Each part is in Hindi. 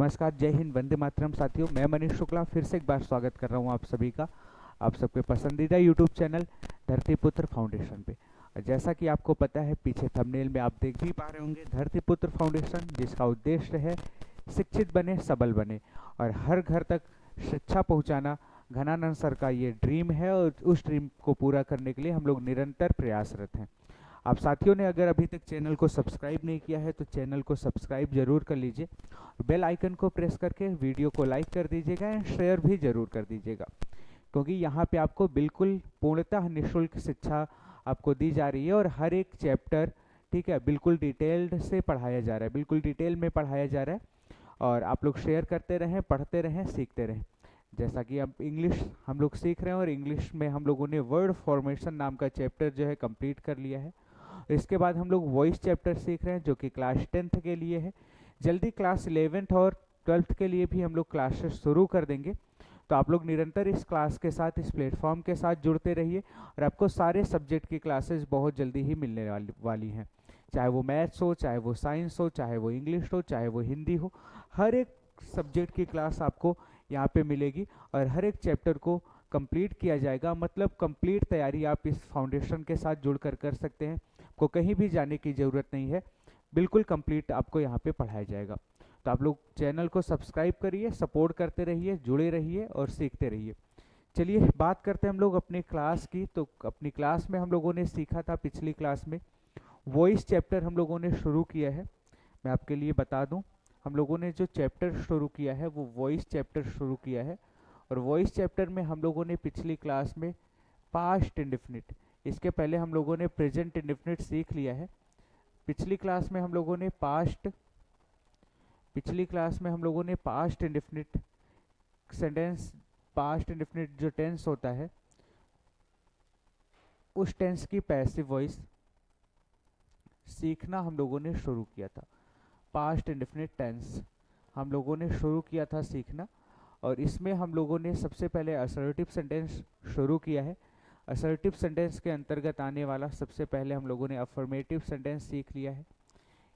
नमस्कार, जय हिंद, वंदे मातरम साथियों। मैं मनीष शुक्ला फिर से एक बार स्वागत कर रहा हूं आप सभी का, आप सबके पसंदीदा यूट्यूब चैनल धरतीपुत्र फाउंडेशन पे। और जैसा कि आपको पता है, पीछे थंबनेल में आप देख भी पा रहे होंगे, धरतीपुत्र फाउंडेशन, जिसका उद्देश्य है शिक्षित बने सबल बने और हर घर तक शिक्षा पहुंचाना घनानंद सर का ये ड्रीम है और उस ड्रीम को पूरा करने के लिए हम लोग निरंतर प्रयासरत हैं। आप साथियों ने अगर अभी तक चैनल को सब्सक्राइब नहीं किया है तो चैनल को सब्सक्राइब जरूर कर लीजिए, बेल आइकन को प्रेस करके वीडियो को लाइक कर दीजिएगा एंड शेयर भी जरूर कर दीजिएगा, क्योंकि यहाँ पे आपको बिल्कुल पूर्णतः निःशुल्क शिक्षा आपको दी जा रही है और हर एक चैप्टर, ठीक है, बिल्कुल डिटेल्ड से पढ़ाया जा रहा है, बिल्कुल डिटेल में पढ़ाया जा रहा है। और आप लोग शेयर करते रहें, पढ़ते रहें, सीखते रहें। जैसा कि अब इंग्लिश हम लोग सीख रहे हैं और इंग्लिश में हम लोगों ने वर्ड फॉर्मेशन नाम का चैप्टर जो है कंप्लीट कर लिया है। इसके बाद हम लोग वॉइस चैप्टर सीख रहे हैं जो कि क्लास 10th के लिए है। जल्दी क्लास 11th और 12th के लिए भी हम लोग क्लासेस शुरू कर देंगे। तो आप लोग निरंतर इस क्लास के साथ, इस प्लेटफॉर्म के साथ जुड़ते रहिए और आपको सारे सब्जेक्ट की क्लासेस बहुत जल्दी ही मिलने वाली हैं। चाहे वो मैथ्स हो, चाहे वो साइंस हो, चाहे वो इंग्लिश हो, चाहे वो हिंदी हो, हर एक सब्जेक्ट की क्लास आपको यहाँ पे मिलेगी और हर एक चैप्टर को कंप्लीट किया जाएगा। मतलब कंप्लीट तैयारी आप इस फाउंडेशन के साथ जुड़कर कर सकते हैं, को कहीं भी जाने की ज़रूरत नहीं है, बिल्कुल कंप्लीट आपको यहाँ पे पढ़ाया जाएगा। तो आप लोग चैनल को सब्सक्राइब करिए, सपोर्ट करते रहिए, जुड़े रहिए और सीखते रहिए। चलिए बात करते हैं हम लोग अपनी क्लास की। तो अपनी क्लास में हम लोगों ने सीखा था, पिछली क्लास में वॉइस चैप्टर हम लोगों ने शुरू किया है। मैं आपके लिए बता दूं, हम लोगों ने जो चैप्टर शुरू किया है वो वॉइस चैप्टर शुरू किया है। और वॉइस चैप्टर में हम लोगों ने पिछली क्लास में पास्ट इंडेफिनिट, इसके पहले हम लोगों ने प्रेजेंट इंडेफिनिट सीख लिया है। पिछली क्लास में हम लोगों ने past indefinite sentence, past indefinite जो टेंस होता है उस टेंस की पैसिव वॉइस सीखना हम लोगों ने शुरू किया था। पास्ट इंडेफिनिट टेंस हम लोगों ने शुरू किया था सीखना, और इसमें हम लोगों ने सबसे पहले असर्टिव सेंटेंस शुरू किया है। असर्टिव सेंटेंस के अंतर्गत आने वाला सबसे पहले हम लोगों ने अफर्मेटिव सेंटेंस सीख लिया है।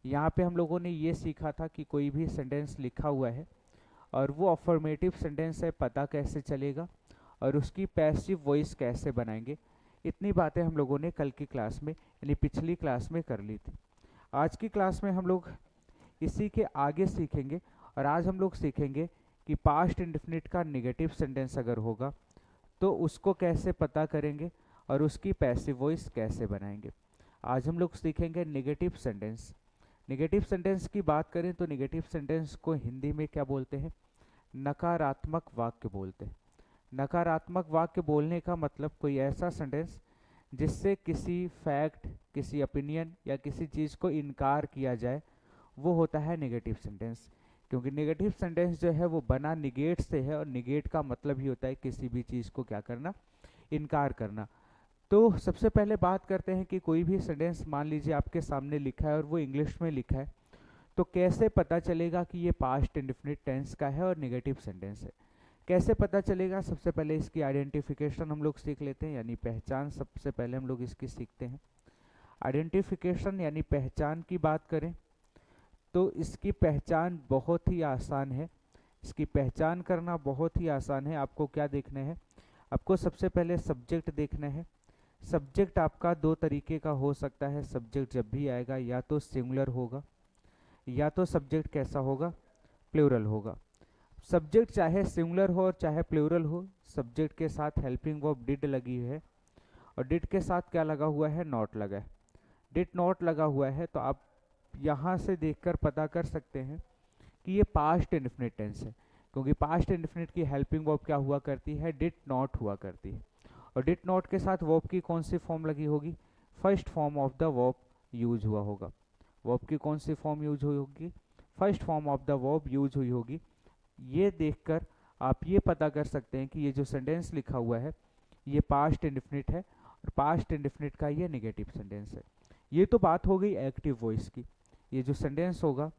यहाँ पे हम लोगों ने ये सीखा था कि कोई भी सेंटेंस लिखा हुआ है और वो अफर्मेटिव सेंटेंस है, पता कैसे चलेगा और उसकी पैसिव वॉइस कैसे बनाएंगे। इतनी बातें हम लोगों ने कल की क्लास में, यानी पिछली क्लास में कर ली थी। आज की क्लास में हम लोग इसी के आगे सीखेंगे और आज हम लोग सीखेंगे कि पास्ट इंडेफिनिट का नेगेटिव सेंटेंस अगर होगा तो उसको कैसे पता करेंगे और उसकी पैसिव वॉइस कैसे बनाएंगे। आज हम लोग सीखेंगे नेगेटिव सेंटेंस। नेगेटिव सेंटेंस की बात करें तो नेगेटिव सेंटेंस को हिंदी में क्या बोलते हैं? नकारात्मक वाक्य बोलते हैं। नकारात्मक वाक्य बोलने का मतलब कोई ऐसा सेंटेंस जिससे किसी फैक्ट, किसी ओपिनियन या किसी चीज़ को इनकार किया जाए, वो होता है नेगेटिव सेंटेंस। क्योंकि नेगेटिव सेंटेंस जो है वो बना निगेट से है और निगेट का मतलब ही होता है किसी भी चीज़ को क्या करना, इनकार करना। तो सबसे पहले बात करते हैं कि कोई भी सेंटेंस मान लीजिए आपके सामने लिखा है और वो इंग्लिश में लिखा है, तो कैसे पता चलेगा कि ये पास्ट इंडेफिनिट टेंस का है और नेगेटिव सेंटेंस है? कैसे पता चलेगा? सबसे पहले इसकी आइडेंटिफिकेशन हम लोग सीख लेते हैं, यानी पहचान सबसे पहले हम लोग इसकी सीखते हैं। आइडेंटिफिकेशन यानी पहचान की बात करें तो इसकी पहचान बहुत ही आसान है। इसकी पहचान करना बहुत ही आसान है। आपको क्या देखना है? आपको सबसे पहले सब्जेक्ट देखना है। सब्जेक्ट आपका दो तरीके का हो सकता है। सब्जेक्ट जब भी आएगा या तो सिंगुलर होगा या तो सब्जेक्ट कैसा होगा, प्लूरल होगा। सब्जेक्ट चाहे सिंगुलर हो और चाहे प्लूरल हो, सब्जेक्ट के साथ हेल्पिंग वर्ब डिड लगी है और डिड के साथ क्या लगा हुआ है? नॉट लगा है। डिड नॉट लगा हुआ है तो आप यहाँ से देखकर पता कर सकते हैं कि ये पास्ट इंडेफिनिट टेंस है, क्योंकि पास्ट इंडेफिनिट की हेल्पिंग वर्ब क्या हुआ करती है? डिड नॉट हुआ करती है। और डिड नॉट के साथ वर्ब की कौन सी फॉर्म लगी होगी? First form of the verb use हुआ होगा। वर्ब की कौन सी फॉर्म यूज हुई होगी? First form of the verb use हुई होगी। ये देखकर आप ये पता कर सकते हैं कि ये जो सेंटेंस लिखा हुआ है ये पास्ट इंडेफिनिट है और पास्ट इंडेफिनिट का ये नेगेटिव सेंटेंस है। ये तो बात हो गई एक्टिव वॉइस की। ये जो सेंटेंस होगा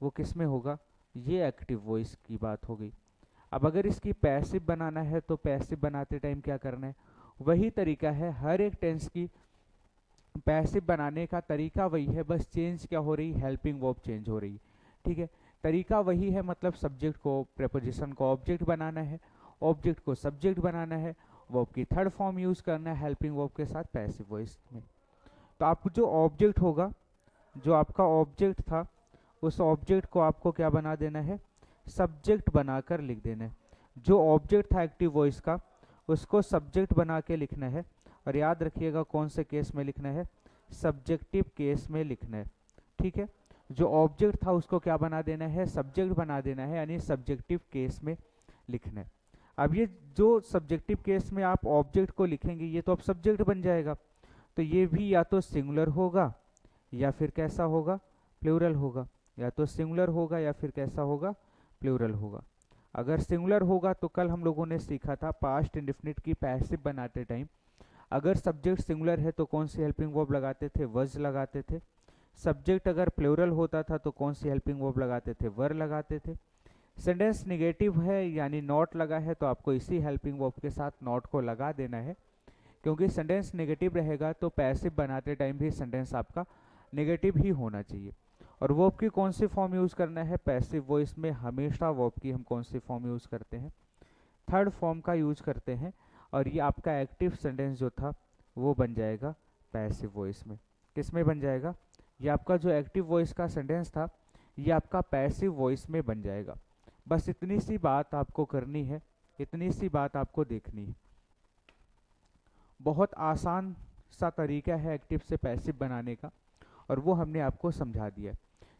वो किस में होगा? ये एक्टिव वॉइस की बात हो गई। अब अगर इसकी पैसिव बनाना है तो पैसिव बनाते टाइम क्या करना है? वही तरीका है। हर एक टेंस की पैसिव बनाने का तरीका वही है, बस चेंज क्या हो रही? हेल्पिंग वर्ब चेंज हो रही है। ठीक है, तरीका वही है, मतलब सब्जेक्ट को, प्रेपोजिशन को ऑब्जेक्ट बनाना है, ऑब्जेक्ट को सब्जेक्ट बनाना है, वर्ब की थर्ड फॉर्म यूज करना है हेल्पिंग वर्ब के साथ पैसिव वॉइस में। तो आप जो ऑब्जेक्ट होगा, जो आपका ऑब्जेक्ट था, उस ऑब्जेक्ट को आपको क्या बना देना है, सब्जेक्ट बनाकर लिख देना है। जो ऑब्जेक्ट था एक्टिव वॉइस का, उसको सब्जेक्ट बना के लिखना है। और याद रखिएगा कौन से केस में लिखना है, सब्जेक्टिव केस में लिखना है। ठीक है, जो ऑब्जेक्ट था उसको क्या बना देना है, सब्जेक्ट बना देना है, यानी सब्जेक्टिव केस में लिखना है। अब ये जो सब्जेक्टिव केस में आप ऑब्जेक्ट को लिखेंगे, ये तो अब सब्जेक्ट बन जाएगा। तो ये भी या तो सिंगुलर होगा या फिर कैसा होगा, प्लूरल होगा। या तो सिंगुलर होगा या फिर कैसा होगा, प्लूरल होगा। अगर सिंगुलर होगा तो कल हम लोगों ने सीखा था पास्ट इंडेफिनिट की पैसिव बनाते टाइम, अगर सब्जेक्ट सिंगुलर है तो कौन सी हेल्पिंग वर्ब लगाते थे, वज लगाते थे। सब्जेक्ट अगर प्लूरल होता था तो कौन सी हेल्पिंग वर्ब लगाते थे, वर लगाते थे। सेंटेंस नेगेटिव है यानी नॉट लगा है तो आपको इसी हेल्पिंग वर्ब के साथ नॉट को लगा देना है, क्योंकि सेंटेंस नेगेटिव रहेगा तो पैसिव बनाते टाइम भी सेंटेंस आपका नेगेटिव ही होना चाहिए। और वर्ब की कौन सी फॉर्म यूज करना है, पैसिव वॉइस में हमेशा वर्ब की हम कौन सी फॉर्म यूज करते हैं, थर्ड फॉर्म का यूज करते हैं। और ये आपका एक्टिव सेंटेंस जो था वो बन जाएगा पैसिव वॉइस में। किस में बन जाएगा, ये आपका जो एक्टिव वॉइस का सेंटेंस था ये आपका पैसिव वॉइस में बन जाएगा। बस इतनी सी बात आपको करनी है, इतनी सी बात आपको देखनी है। बहुत आसान सा तरीका है एक्टिव से पैसिव बनाने का, और वो हमने आपको समझा दिया।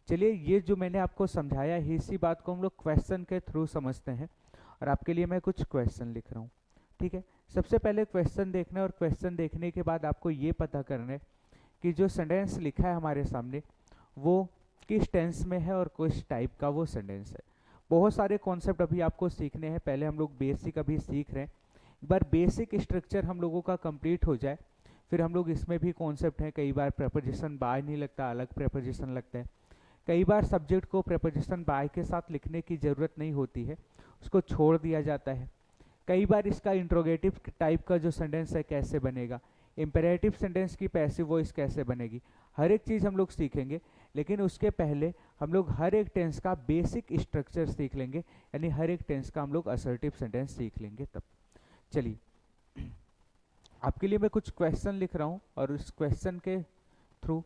चलिए, ये जो मैंने आपको समझाया है इसी बात को हम लोग क्वेश्चन के थ्रू समझते हैं, और आपके लिए मैं कुछ क्वेश्चन लिख रहा हूँ। ठीक है, सबसे पहले क्वेश्चन देखना है, और क्वेश्चन देखने के बाद आपको ये पता करना है कि जो सेंटेंस लिखा है हमारे सामने वो किस टेंस में है और किस टाइप का वो सेंटेंस है। बहुत सारे कॉन्सेप्ट अभी आपको सीखने हैं, पहले हम लोग बेसिक अभी सीख रहे हैं। एक बार बेसिक स्ट्रक्चर हम लोगों का कंप्लीट हो जाए, फिर हम लोग इसमें भी कॉन्सेप्ट हैं, कई बार प्रेपोजिशन बाय नहीं लगता, अलग प्रेपोजिशन लगता है। कई बार सब्जेक्ट को प्रेपोजिशन बाय के साथ लिखने की ज़रूरत नहीं होती है, उसको छोड़ दिया जाता है। कई बार इसका इंट्रोगेटिव टाइप का जो सेंटेंस है कैसे बनेगा, इम्पेरेटिव सेंटेंस की पैसिव वॉइस कैसे बनेगी, हर एक चीज़ हम लोग सीखेंगे। लेकिन उसके पहले हम लोग हर एक टेंस का बेसिक स्ट्रक्चर सीख लेंगे, यानी हर एक टेंस का हम लोग असर्टिव सेंटेंस सीख लेंगे तब। चलिए, आपके लिए मैं कुछ क्वेश्चन लिख रहा हूँ, और उस क्वेश्चन के थ्रू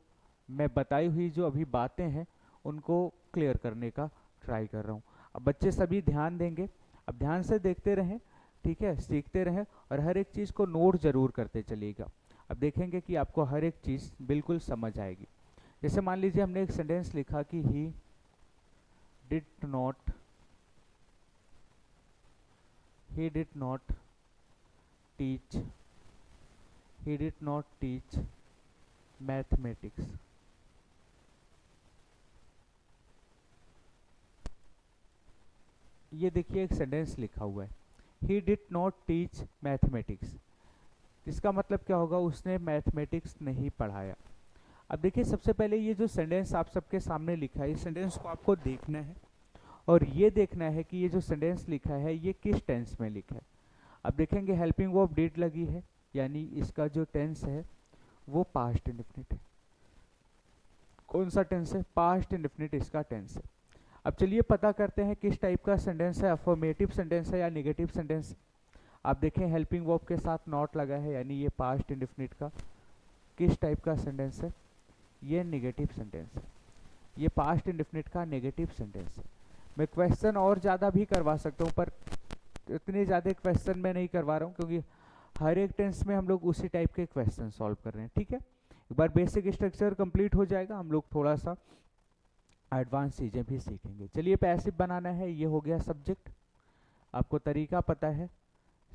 मैं बताई हुई जो अभी बातें हैं उनको क्लियर करने का ट्राई कर रहा हूँ। अब बच्चे सभी ध्यान देंगे, अब ध्यान से देखते रहें, ठीक है, सीखते रहें, और हर एक चीज़ को नोट जरूर करते चलिएगा। अब देखेंगे कि आपको हर एक चीज़ बिल्कुल समझ आएगी। जैसे मान लीजिए हमने एक सेंटेंस लिखा कि he did not teach mathematics. ये देखिए एक सेंटेंस लिखा हुआ है, he did not teach mathematics. इसका मतलब क्या होगा, उसने मैथमेटिक्स नहीं पढ़ाया। अब देखिए सबसे पहले ये जो सेंटेंस आप सबके सामने लिखा है, इस सेंटेंस को आपको देखना है, और ये देखना है कि ये जो सेंटेंस लिखा है ये किस टेंस में लिखा है। अब देखेंगे हेल्पिंग वर्ब डिड लगी है, यानी इसका जो टेंस है वो पास्ट इंडेफिनिट है। कौन सा टेंस है, पास्ट इंडेफिनिट इसका टेंस है। अब चलिए पता करते हैं किस टाइप का सेंटेंस है, अफर्मेटिव सेंटेंस है या नेगेटिव सेंटेंस। आप देखें हेल्पिंग वर्ब के साथ नॉट लगा है, यानी ये पास्ट इंडेफिनिट का किस टाइप का सेंटेंस है, ये नेगेटिव सेंटेंस है। ये पास्ट इंडेफिनिट का नेगेटिव सेंटेंस है। मैं क्वेश्चन और ज़्यादा भी करवा सकता हूँ, पर इतने ज़्यादा क्वेश्चन मैं नहीं करवा रहा हूँ, क्योंकि हर एक टेंस में हम लोग उसी टाइप के क्वेश्चन सॉल्व कर रहे हैं। ठीक है, एक बार बेसिक स्ट्रक्चर कंप्लीट हो जाएगा, हम लोग थोड़ा सा एडवांस चीज़ें भी सीखेंगे। चलिए, पैसिव बनाना है, ये हो गया सब्जेक्ट, आपको तरीका पता है,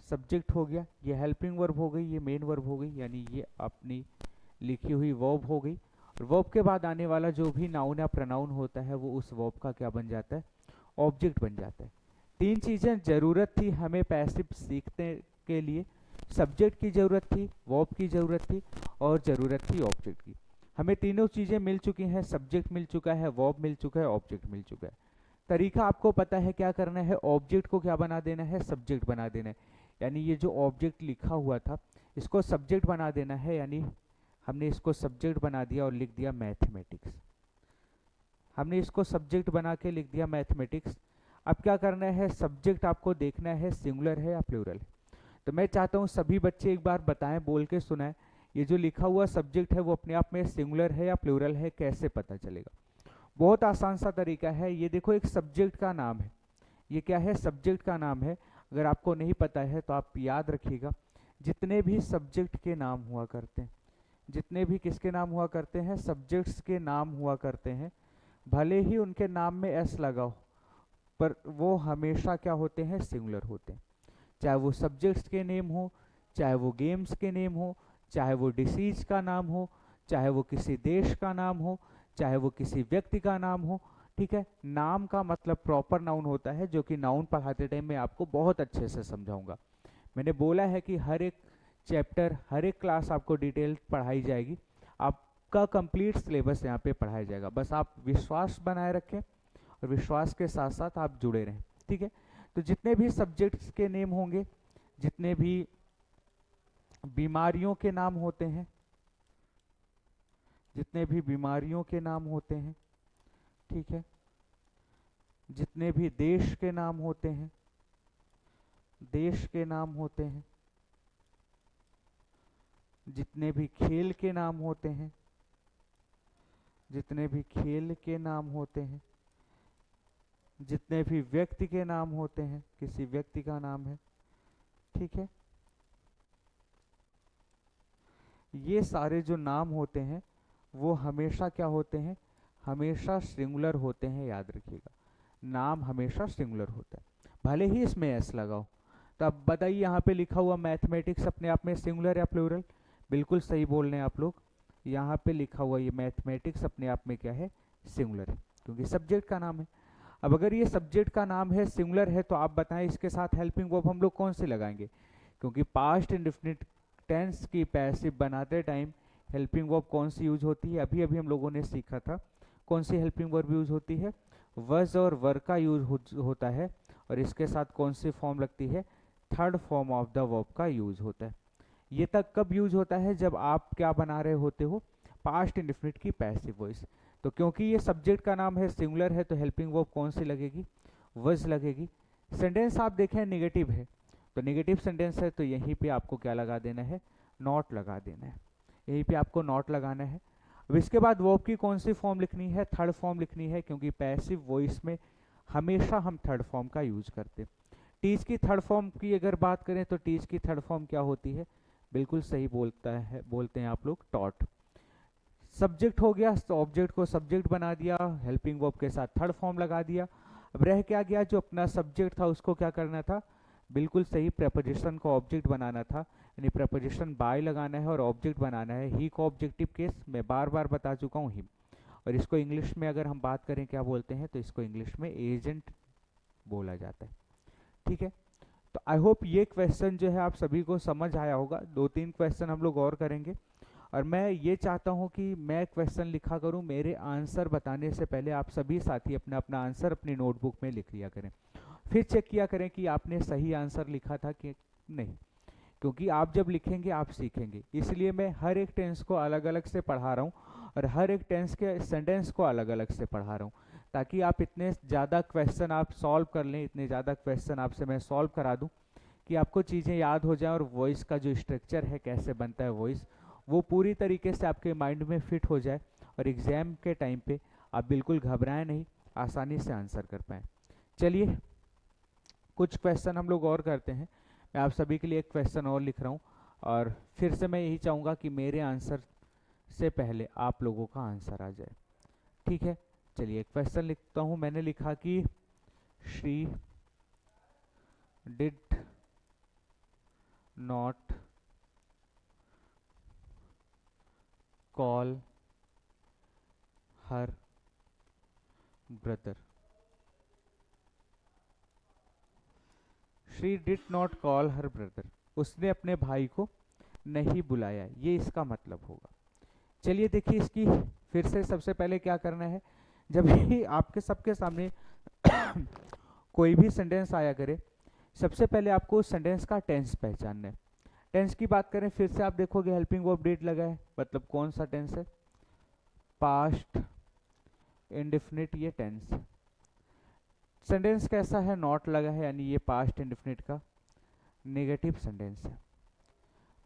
सब्जेक्ट हो गया, ये हेल्पिंग वर्ब हो गई, ये मेन वर्ब हो गई, यानी ये अपनी लिखी हुई वर्ब हो गई। और वर्ब के बाद आने वाला जो भी नाउन या प्रोनाउन होता है वो उस वर्ब का क्या बन जाता है, ऑब्जेक्ट बन जाता है। तीन चीज़ें ज़रूरत थी हमें पैसिव सीखने के लिए, सब्जेक्ट की ज़रूरत थी, वर्ब की ज़रूरत थी, और ज़रूरत थी ऑब्जेक्ट की। हमें तीनों चीज़ें मिल चुकी हैं, सब्जेक्ट मिल चुका है, वर्ब मिल चुका है, ऑब्जेक्ट मिल चुका है। तरीका आपको पता है क्या करना है, ऑब्जेक्ट को क्या बना देना है, सब्जेक्ट बना देना है। यानी ये जो ऑब्जेक्ट लिखा हुआ था इसको सब्जेक्ट बना देना है, यानी हमने इसको सब्जेक्ट बना दिया और लिख दिया मैथमेटिक्स। हमने इसको सब्जेक्ट बना के लिख दिया मैथमेटिक्स। अब क्या करना है, सब्जेक्ट आपको देखना है सिंगुलर है या प्लूरल है। तो मैं चाहता हूँ सभी बच्चे एक बार बताएं, बोल के सुनाएं, ये जो लिखा हुआ सब्जेक्ट है वो अपने आप में सिंगुलर है या प्लूरल है, कैसे पता चलेगा। बहुत आसान सा तरीका है। ये देखो एक सब्जेक्ट का नाम है, ये क्या है, सब्जेक्ट का नाम है। अगर आपको नहीं पता है तो आप याद रखिएगा, जितने भी सब्जेक्ट के नाम हुआ करते हैं, जितने भी किसके नाम हुआ करते हैं, सब्जेक्ट्स के नाम हुआ करते हैं, भले ही उनके नाम में एस लगा हो, पर वो हमेशा क्या होते हैं, सिंगुलर होते हैं। चाहे वो सब्जेक्ट्स के नेम हो, चाहे वो गेम्स के नेम हो, चाहे वो डिसीज का नाम हो, चाहे वो किसी देश का नाम हो, चाहे वो किसी व्यक्ति का नाम हो। ठीक है, नाम का मतलब प्रॉपर नाउन होता है, जो कि नाउन पढ़ाते टाइम मैं आपको बहुत अच्छे से समझाऊंगा। मैंने बोला है कि हर एक चैप्टर, हर एक क्लास आपको डिटेल पढ़ाई जाएगी, आपका कंप्लीट सिलेबस यहाँ पे पढ़ाया जाएगा। बस आप विश्वास बनाए रखें और विश्वास के साथ साथ आप जुड़े रहें। ठीक है, तो जितने भी सब्जेक्ट्स के नेम होंगे, जितने भी बीमारियों के नाम होते हैं, जितने भी बीमारियों के नाम होते हैं, ठीक है, जितने भी देश के नाम होते हैं, देश के नाम होते हैं, जितने भी खेल के नाम होते हैं, जितने भी खेल के नाम होते हैं, जितने भी व्यक्ति के नाम होते हैं, किसी व्यक्ति का नाम है, ठीक है, ये सारे जो नाम होते हैं वो हमेशा क्या होते हैं, हमेशा सिंगुलर होते हैं। याद रखिएगा, नाम हमेशा सिंगुलर होता है, भले ही इसमें एस लगाओ। तो अब बताइए, यहाँ पे लिखा हुआ मैथमेटिक्स अपने आप में सिंगुलर या प्लूरल? बिल्कुल सही बोल रहे हैं आप लोग। यहाँ पे लिखा हुआ ये मैथमेटिक्स अपने आप में क्या है, सिंगुलर है, क्योंकि सब्जेक्ट का नाम है। अब अगर ये सब्जेक्ट का नाम है, सिंगुलर है, तो आप बताएं इसके साथ हेल्पिंग वर्ब हम लोग कौन से लगाएंगे? क्योंकि पास्ट इंडेफिनिट टेंस की पैसिव बनाते टाइम हेल्पिंग वर्ब कौन सी यूज होती है? अभी अभी हम लोगों ने सीखा था कौन सी हेल्पिंग वर्ब यूज होती है, वज और वर का यूज होता है, और इसके साथ कौन सी फॉर्म लगती है, third form of the verb का यूज होता है। ये तक कब यूज होता है, जब आप क्या बना रहे होते हो, पास्ट इंडेफिनिट की पैसिव वॉइस। तो क्योंकि ये सब्जेक्ट का नाम है, सिंगुलर है, तो हेल्पिंग वर्ब कौन सी लगेगी, वज लगेगी। सेंटेंस आप देखें नेगेटिव है, तो नेगेटिव सेंटेंस है तो यहीं पे आपको क्या लगा देना है, नॉट लगा देना है, यहीं पे आपको नॉट लगाना है। अब इसके बाद वर्ब की कौन सी फॉर्म लिखनी है, थर्ड फॉर्म लिखनी है, क्योंकि पैसिव वॉइस में हमेशा हम थर्ड फॉर्म का यूज करते हैं। टीच की थर्ड फॉर्म की अगर बात करें तो टीच की थर्ड फॉर्म क्या होती है, बिल्कुल सही बोलते हैं आप लोग, टॉट। सब्जेक्ट हो गया तो ऑब्जेक्ट को सब्जेक्ट बना दिया, हेल्पिंग वर्ब के साथ थर्ड फॉर्म लगा दिया। अब रह क्या गया, जो अपना सब्जेक्ट था उसको क्या करना था, बिल्कुल सही, प्रेपोजिशन को ऑब्जेक्ट बनाना था, यानी प्रेपोजिशन बाय लगाना है और ऑब्जेक्ट बनाना है। ही को ऑब्जेक्टिव केस मैं बार बार बता चुका हूँ, हिम। और इसको इंग्लिश में अगर हम बात करें क्या बोलते हैं, तो इसको इंग्लिश में एजेंट बोला जाता है। ठीक है, तो आई होप ये क्वेश्चन जो है आप सभी को समझ आया होगा। 2-3 क्वेश्चन हम लोग और करेंगे, और मैं ये चाहता हूँ कि मैं क्वेश्चन लिखा करूँ, मेरे आंसर बताने से पहले आप सभी साथी अपना अपना आंसर अपनी नोटबुक में लिख लिया करें, फिर चेक किया करें कि आपने सही आंसर लिखा था कि नहीं, क्योंकि आप जब लिखेंगे आप सीखेंगे। इसलिए मैं हर एक टेंस को अलग अलग से पढ़ा रहा हूँ, और हर एक टेंस के सेंटेंस को अलग अलग से पढ़ा रहा हूँ, ताकि आप इतने ज़्यादा क्वेश्चन आप सॉल्व कर लें, इतने ज़्यादा क्वेश्चन आपसे मैं सॉल्व करा दूँ कि आपको चीज़ें याद हो जाएं, और वॉइस का जो स्ट्रक्चर है, कैसे बनता है वॉइस, वो पूरी तरीके से आपके माइंड में फिट हो जाए, और एग्ज़ाम के टाइम पे आप बिल्कुल घबराएं नहीं, आसानी से आंसर कर पाएँ। चलिए कुछ क्वेश्चन हम लोग और करते हैं। मैं आप सभी के लिए एक क्वेश्चन और लिख रहा हूँ, और फिर से मैं यही चाहूँगा कि मेरे आंसर से पहले आप लोगों का आंसर आ जाए। ठीक है, चलिए क्वेश्चन लिखता हूँ। मैंने लिखा कि Shri did not call her brother. She did not call her brother, उसने अपने भाई को नहीं बुलाया, ये इसका मतलब होगा। चलिए देखिए, इसकी फिर से सबसे पहले क्या करना है, जब भी आपके सबके सामने कोई भी सेंटेंस आया करे, सबसे पहले आपको उस सेंटेंस का टेंस पहचानना है। टेंस की बात करें, फिर से आप देखोगे हेल्पिंग वर्ब डिड लगा है, मतलब कौन सा टेंस है, पास्ट इंडेफिनिट ये टेंस। सेंटेंस कैसा है, नॉट लगा है, यानी ये पास्ट इंडेफिनिट का नेगेटिव सेंटेंस है।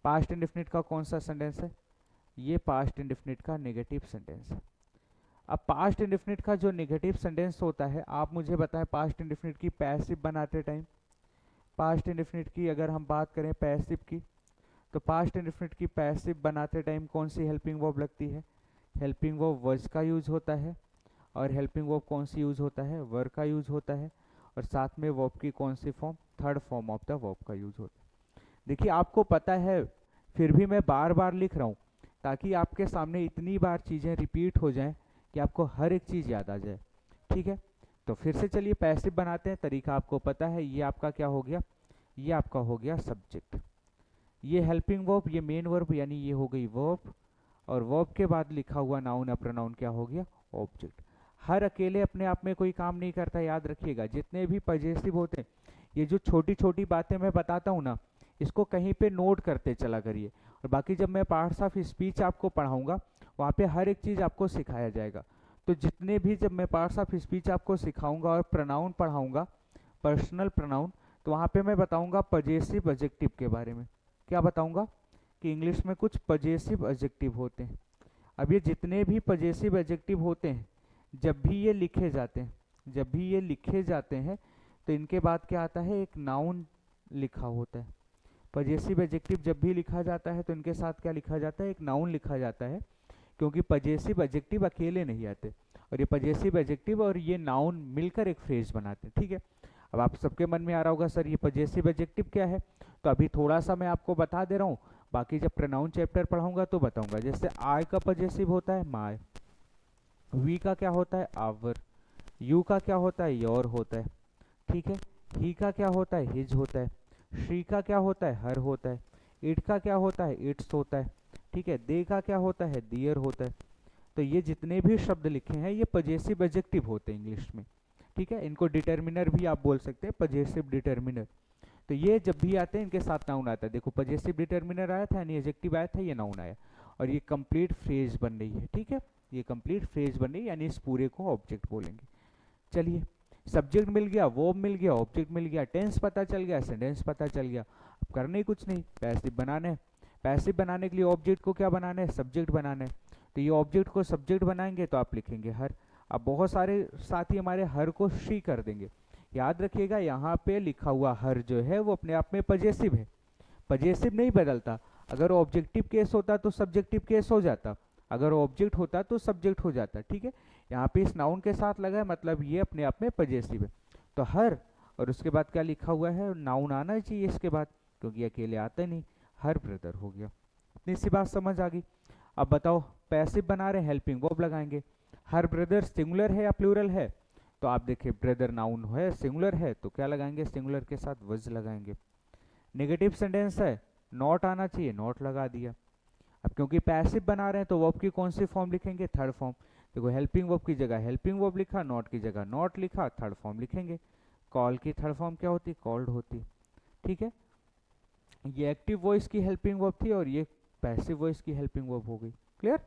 पास्ट इंडेफिनिट का कौन सा सेंटेंस है, ये पास्ट इंडेफिनिट का नेगेटिव सेंटेंस है। अब पास्ट इंडेफिनिट का जो नेगेटिव सेंटेंस होता है, आप मुझे बताएं पास्ट इंडेफिनिट की पैसिव बनाते टाइम, पास्ट इंडेफिनिट की अगर हम बात करें पैसिव की, तो पास्ट इंडेफिनिट की पैसिव बनाते टाइम कौन सी हेल्पिंग वर्ब लगती है, हेल्पिंग वर्ब वर्ज का यूज होता है। और हेल्पिंग वर्ब कौन सी यूज होता है, वर का यूज होता है। और साथ में वर्ब की कौन सी form, third form of the verb का यूज होता है। देखिए आपको पता है, फिर भी मैं बार बार लिख रहा हूँ ताकि आपके सामने इतनी बार चीज़ें रिपीट हो जाएं कि आपको हर एक चीज़ याद आ जाए। ठीक है, तो फिर से चलिए पैसिव बनाते हैं, तरीका आपको पता है। ये आपका क्या हो गया, ये आपका हो गया सब्जेक्ट, ये हेल्पिंग वर्ब, ये मेन वर्ब, यानी ये हो गई वर्ब। और वर्ब के बाद लिखा हुआ नाउन या प्रोनाउन क्या हो गया, ऑब्जेक्ट। हर अकेले अपने आप में कोई काम नहीं करता, याद रखिएगा। जितने भी पजेसिव होते हैं, ये जो छोटी छोटी बातें मैं बताता हूँ ना, इसको कहीं पे नोट करते चला करिए। और बाकी जब मैं पार्ट्स ऑफ स्पीच आपको पढ़ाऊंगा, वहाँ पे हर एक चीज़ आपको सिखाया जाएगा। तो जितने भी जब मैं पार्ट्स ऑफ स्पीच आपको सिखाऊंगा और प्रोनाउन पढ़ाऊंगा, पर्सनल प्रोनाउन, तो वहाँ पे मैं बताऊंगा पजेसिव एडजेक्टिव के बारे में। क्या बताऊंगा कि इंग्लिश में कुछ पजेसिव एडजेक्टिव होते हैं। अब ये जितने भी पजेसिव एडजेक्टिव होते हैं, जब भी ये लिखे जाते हैं, जब भी ये लिखे जाते हैं, तो इनके बाद क्या आता है, एक नाउन लिखा होता है। पजेसिव एडजेक्टिव जब भी लिखा जाता है तो इनके साथ क्या लिखा जाता है, एक नाउन लिखा जाता है। क्योंकि पजेसिव एडजेक्टिव अकेले नहीं आते, और ये पजेसिव एडजेक्टिव और ये नाउन मिलकर एक फ्रेज बनाते हैं। ठीक है, अब आप सबके मन में आ रहा होगा सर ये पजेसिव एडजेक्टिव क्या है, तो अभी थोड़ा सा मैं आपको बता दे रहा हूँ, बाकी जब प्रोनाउन चैप्टर पढ़ाऊंगा तो बताऊंगा। जैसे आई का पजेसिव होता है माय, वी का क्या होता है आवर, यू का क्या होता है योर होता है। ठीक है, ही का क्या होता है हिज होता है, शी का क्या होता है हर होता है, इट का क्या होता है इट्स होता है। ठीक है, दे का क्या होता है दियर होता है। तो ये जितने भी शब्द लिखे हैं ये पजेसिव एडजेक्टिव होते हैं इंग्लिश में। ठीक है, इनको डिटर्मिनर भी आप बोल सकते हैं, पजेसिव डिटर्मिनर। तो ये जब भी आते हैं इनके साथ नाउन आता है। देखो पजेसिव डिटर्मिनर आया था यानी एडजेक्टिव आया था, ये नाउन आया, और ये कंप्लीट फ्रेज बन रही है। ठीक है, ये कंप्लीट फ्रेज बन रही है, यानी इस पूरे को ऑब्जेक्ट बोलेंगे। चलिए, सब्जेक्ट मिल गया, वर्ब मिल गया, ऑब्जेक्ट मिल गया, टेंस पता चल गया, सेंटेंस पता चल गया। अब करने ही कुछ नहीं, पैसिव बनाना है। पैसिव बनाने के लिए ऑब्जेक्ट को क्या बनाना है, सब्जेक्ट बनाना है। तो ये ऑब्जेक्ट को सब्जेक्ट बनाएंगे तो आप लिखेंगे हर। अब बहुत सारे साथी हमारे हर को शी कर देंगे। याद रखिएगा यहाँ पे लिखा हुआ हर जो है वो अपने आप में पजेसिव है, पजेसिव नहीं बदलता। अगर ऑब्जेक्टिव केस होता तो सब्जेक्टिव केस हो जाता, अगर ऑब्जेक्ट होता तो सब्जेक्ट हो जाता। ठीक है, यहाँ पे इस नाउन के साथ लगा है, मतलब ये अपने आप में पजेसिव है। तो हर, और उसके बाद क्या लिखा हुआ है, नाउन आना चाहिए इसके बाद, क्योंकि अकेले आता नहीं। हर ब्रदर हो गया। इतनी सी बात समझ आ गई। अब बताओ, पैसिव बना रहे, हेल्पिंग वर्ब लगाएंगे। हर ब्रदर सिंगुलर है या प्लूरल है, तो आप देखिए ब्रदर नाउन है, सिंगुलर है, तो क्या लगाएंगे, सिंगुलर के साथ वज लगाएंगे। नेगेटिव सेंटेंस है, नॉट आना चाहिए, नॉट लगा दिया। अब क्योंकि पैसिव बना रहे हैं तो वर्ब की कौन सी फॉर्म लिखेंगे, थर्ड फॉर्म। देखो हेल्पिंग वर्ब की जगह हेल्पिंग वर्ब लिखा, नॉट की जगह नॉट लिखा, थर्ड फॉर्म लिखेंगे। कॉल की थर्ड फॉर्म क्या होती, कॉल्ड होती। ठीक है, ये एक्टिव वॉइस की हेल्पिंग वर्ब थी और ये पैसिव वॉइस की हेल्पिंग वर्ब हो गई। क्लियर।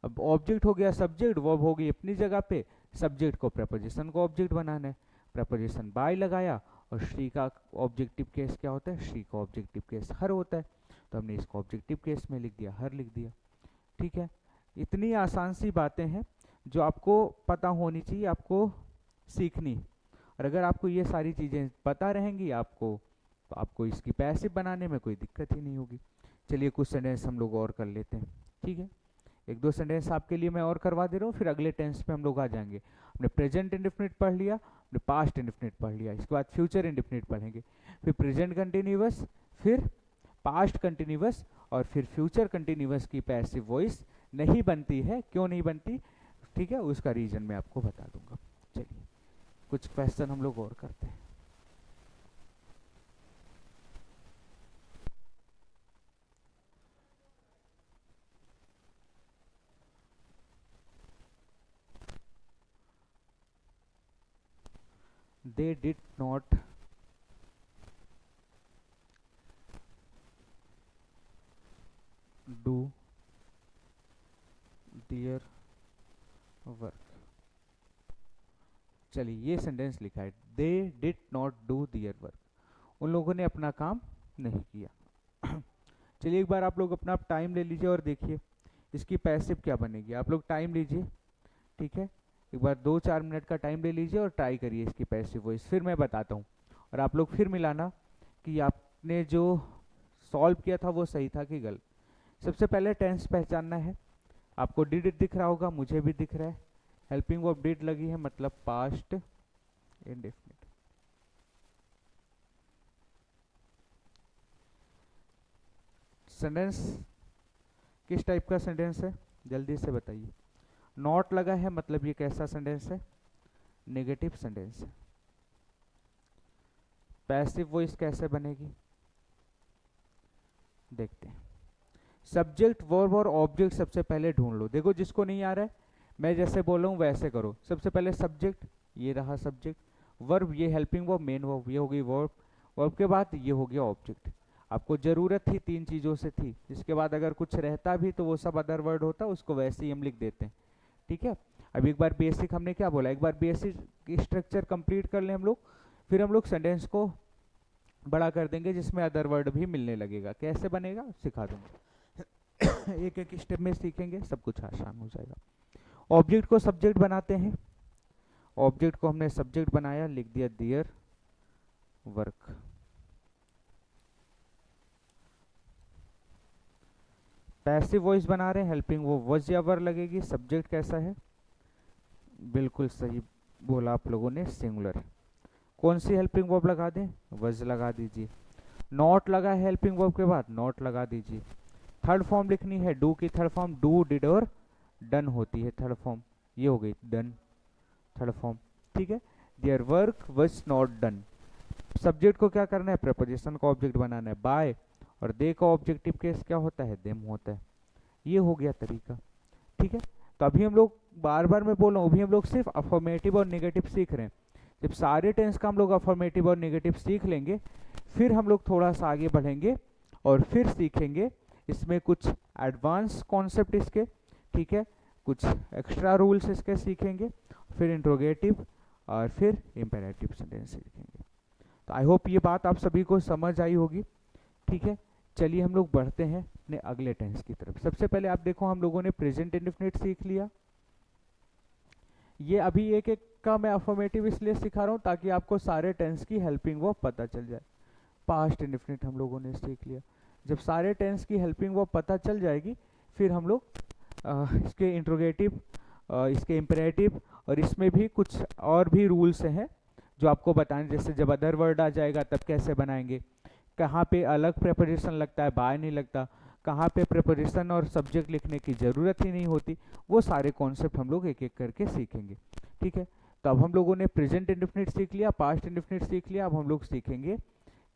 अब ऑब्जेक्ट हो गया सब्जेक्ट, वर्ब हो गई अपनी जगह पे। सब्जेक्ट को प्रपोजिशन को ऑब्जेक्ट बनाना है, प्रपोजिशन बाय लगाया। और शी का ऑब्जेक्टिव केस क्या होता है, शी का ऑब्जेक्टिव केस हर होता है, तो हमने इसको ऑब्जेक्टिव केस में लिख दिया, हर लिख दिया। ठीक है, इतनी आसान सी बातें हैं जो आपको पता होनी चाहिए, आपको सीखनी। और अगर आपको ये सारी चीज़ें पता रहेंगी आपको, तो आपको इसकी पैसिव बनाने में कोई दिक्कत ही नहीं होगी। चलिए कुछ सेंटेंस हम लोग और कर लेते हैं। ठीक है, एक दो सेंटेंस आपके लिए मैं और करवा दे रहा हूँ, फिर अगले टेंस पे हम लोग आ जाएंगे। हमने प्रेजेंट इंडेफिनिट पढ़ लिया, हमने पास्ट इंडेफिनिट पढ़ लिया, इसके बाद फ्यूचर इंडेफिनिट पढ़ेंगे, फिर प्रेजेंट कंटिन्यूअस, फिर पास्ट कंटिन्यूअस, और फिर फ्यूचर कंटिन्यूअस की पैसिव वॉइस नहीं बनती है, क्यों नहीं बनती, ठीक है, उसका रीजन मैं आपको बता दूंगा। चलिए कुछ क्वेश्चन हम लोग और करते हैं। They did not do their work. चलिए ये सेंटेंस लिखा है, they did not do their work, उन लोगों ने अपना काम नहीं किया। चलिए एक बार आप लोग अपना टाइम ले लीजिए और देखिए इसकी पैसिव क्या बनेगी। आप लोग टाइम लीजिए, ठीक है, एक बार 2-4 मिनट का टाइम ले लीजिए और ट्राई करिए इसकी पैसिव वॉइस, फिर मैं बताता हूँ और आप लोग फिर मिलाना कि आपने जो सॉल्व किया था वो सही था कि गलत। सबसे पहले टेंस पहचानना है। आपको डिड दिख रहा होगा, मुझे भी दिख रहा है, हेल्पिंग वर्ब डिड लगी है मतलब पास्ट इंडेफिनिट। सेंटेंस किस टाइप का सेंटेंस है जल्दी से बताइए। नॉट लगा है मतलब ये कैसा सेंटेंस है, नेगेटिव सेंटेंस है। पैसिव वॉइस कैसे बनेगी देखते हैं। सब्जेक्ट वर्ब और ऑब्जेक्ट सबसे पहले ढूंढ लो। देखो जिसको नहीं आ रहा है मैं जैसे बोल रहा हूँ वैसे करो। सबसे पहले सब्जेक्ट, ये रहा सब्जेक्ट, वर्ब ये हेल्पिंग वर्ब, मेन वर्ब ये होगी वर्ब, वर्ब के बाद ये हो गया ऑब्जेक्ट। आपको जरूरत थी 3 चीजों से थी, जिसके बाद अगर कुछ रहता भी तो वो सब अदर वर्ड होता, उसको वैसे ही हम लिख देते हैं, ठीक है। अब एक बार बेसिक हमने क्या बोला, एक बार बेसिक स्ट्रक्चर कंप्लीट कर ले हम लोग, फिर हम लोग सेंटेंस को बड़ा कर देंगे जिसमें अदर वर्ड भी मिलने लगेगा। कैसे बनेगा सिखा दूंगा। एक एक स्टेप में सीखेंगे, सब कुछ आसान हो जाएगा। ऑब्जेक्ट को सब्जेक्ट बनाते हैं, ऑब्जेक्ट को हमने सब्जेक्ट बनाया, लिख दिया दियर वर्क। पैसिव वॉइस बना रहे हैं, हेल्पिंग वो वॉज या वर लगेगी। सब्जेक्ट कैसा है, बिल्कुल सही बोला आप लोगों ने, सिंगुलर। कौन सी हेल्पिंग वर्ब लगा दें, वज लगा दीजिए। नॉट लगा है हेल्पिंग वर्ब के बाद, नॉट लगा दीजिए। थर्ड फॉर्म लिखनी है, डू की थर्ड फॉर्म डू, डिड और डन होती है थर्ड फॉर्म, ये हो गई डन थर्ड फॉर्म, ठीक है। देयर वर्क वज नॉट डन। सब्जेक्ट को क्या करना है, प्रेपोजिशन का ऑब्जेक्ट बनाना है, बाय, और दे का ऑब्जेक्टिव केस क्या होता है, देम होता है। ये हो गया तरीका, ठीक है। तो अभी हम लोग बार बार मैं बोल रहा हूँ, अभी हम लोग सिर्फ अफर्मेटिव और नेगेटिव सीख रहे हैं। जब सारे टेंस का हम लोग अफर्मेटिव और नेगेटिव सीख लेंगे, फिर हम लोग थोड़ा सा आगे बढ़ेंगे और फिर सीखेंगे इसमें कुछ एडवांस कॉन्सेप्ट इसके, ठीक है, कुछ एक्स्ट्रा रूल्स इसके सीखेंगे, फिर इंट्रोगेटिव और फिर इंपेरेटिव सेंटेंस सीखेंगे। तो आई होप ये बात आप सभी को समझ आई होगी, ठीक है। चलिए हम लोग बढ़ते हैं अपने अगले टेंस की तरफ। सबसे पहले आप देखो हम लोगों ने प्रेजेंट इंडेफिनिट सीख लिया। ये अभी एक एक का मैं अफर्मेटिव इसलिए सिखा रहा हूँ ताकि आपको सारे टेंस की हेल्पिंग वर्ब पता चल जाए। पास्ट इंडेफिनिट हम लोगों ने सीख लिया। जब सारे टेंस की हेल्पिंग वर्ब पता चल जाएगी, फिर हम लोग इसके इंट्रोगेटिव, इसके इम्पेरेटिव और इसमें भी कुछ और भी रूल्स हैं जो आपको बताएं। जैसे जब अदर वर्ड आ जाएगा तब कैसे बनाएंगे, कहाँ पे अलग प्रेपोजिशन लगता है, बाय नहीं लगता, कहाँ पे प्रेपोजिशन और सब्जेक्ट लिखने की ज़रूरत ही नहीं होती, वो सारे कॉन्सेप्ट हम लोग एक एक करके सीखेंगे, ठीक है। तो अब हम लोगों ने प्रेजेंट इंडेफिनिट सीख लिया, पास्ट इंडेफिनिट सीख लिया। अब हम लोग सीखेंगे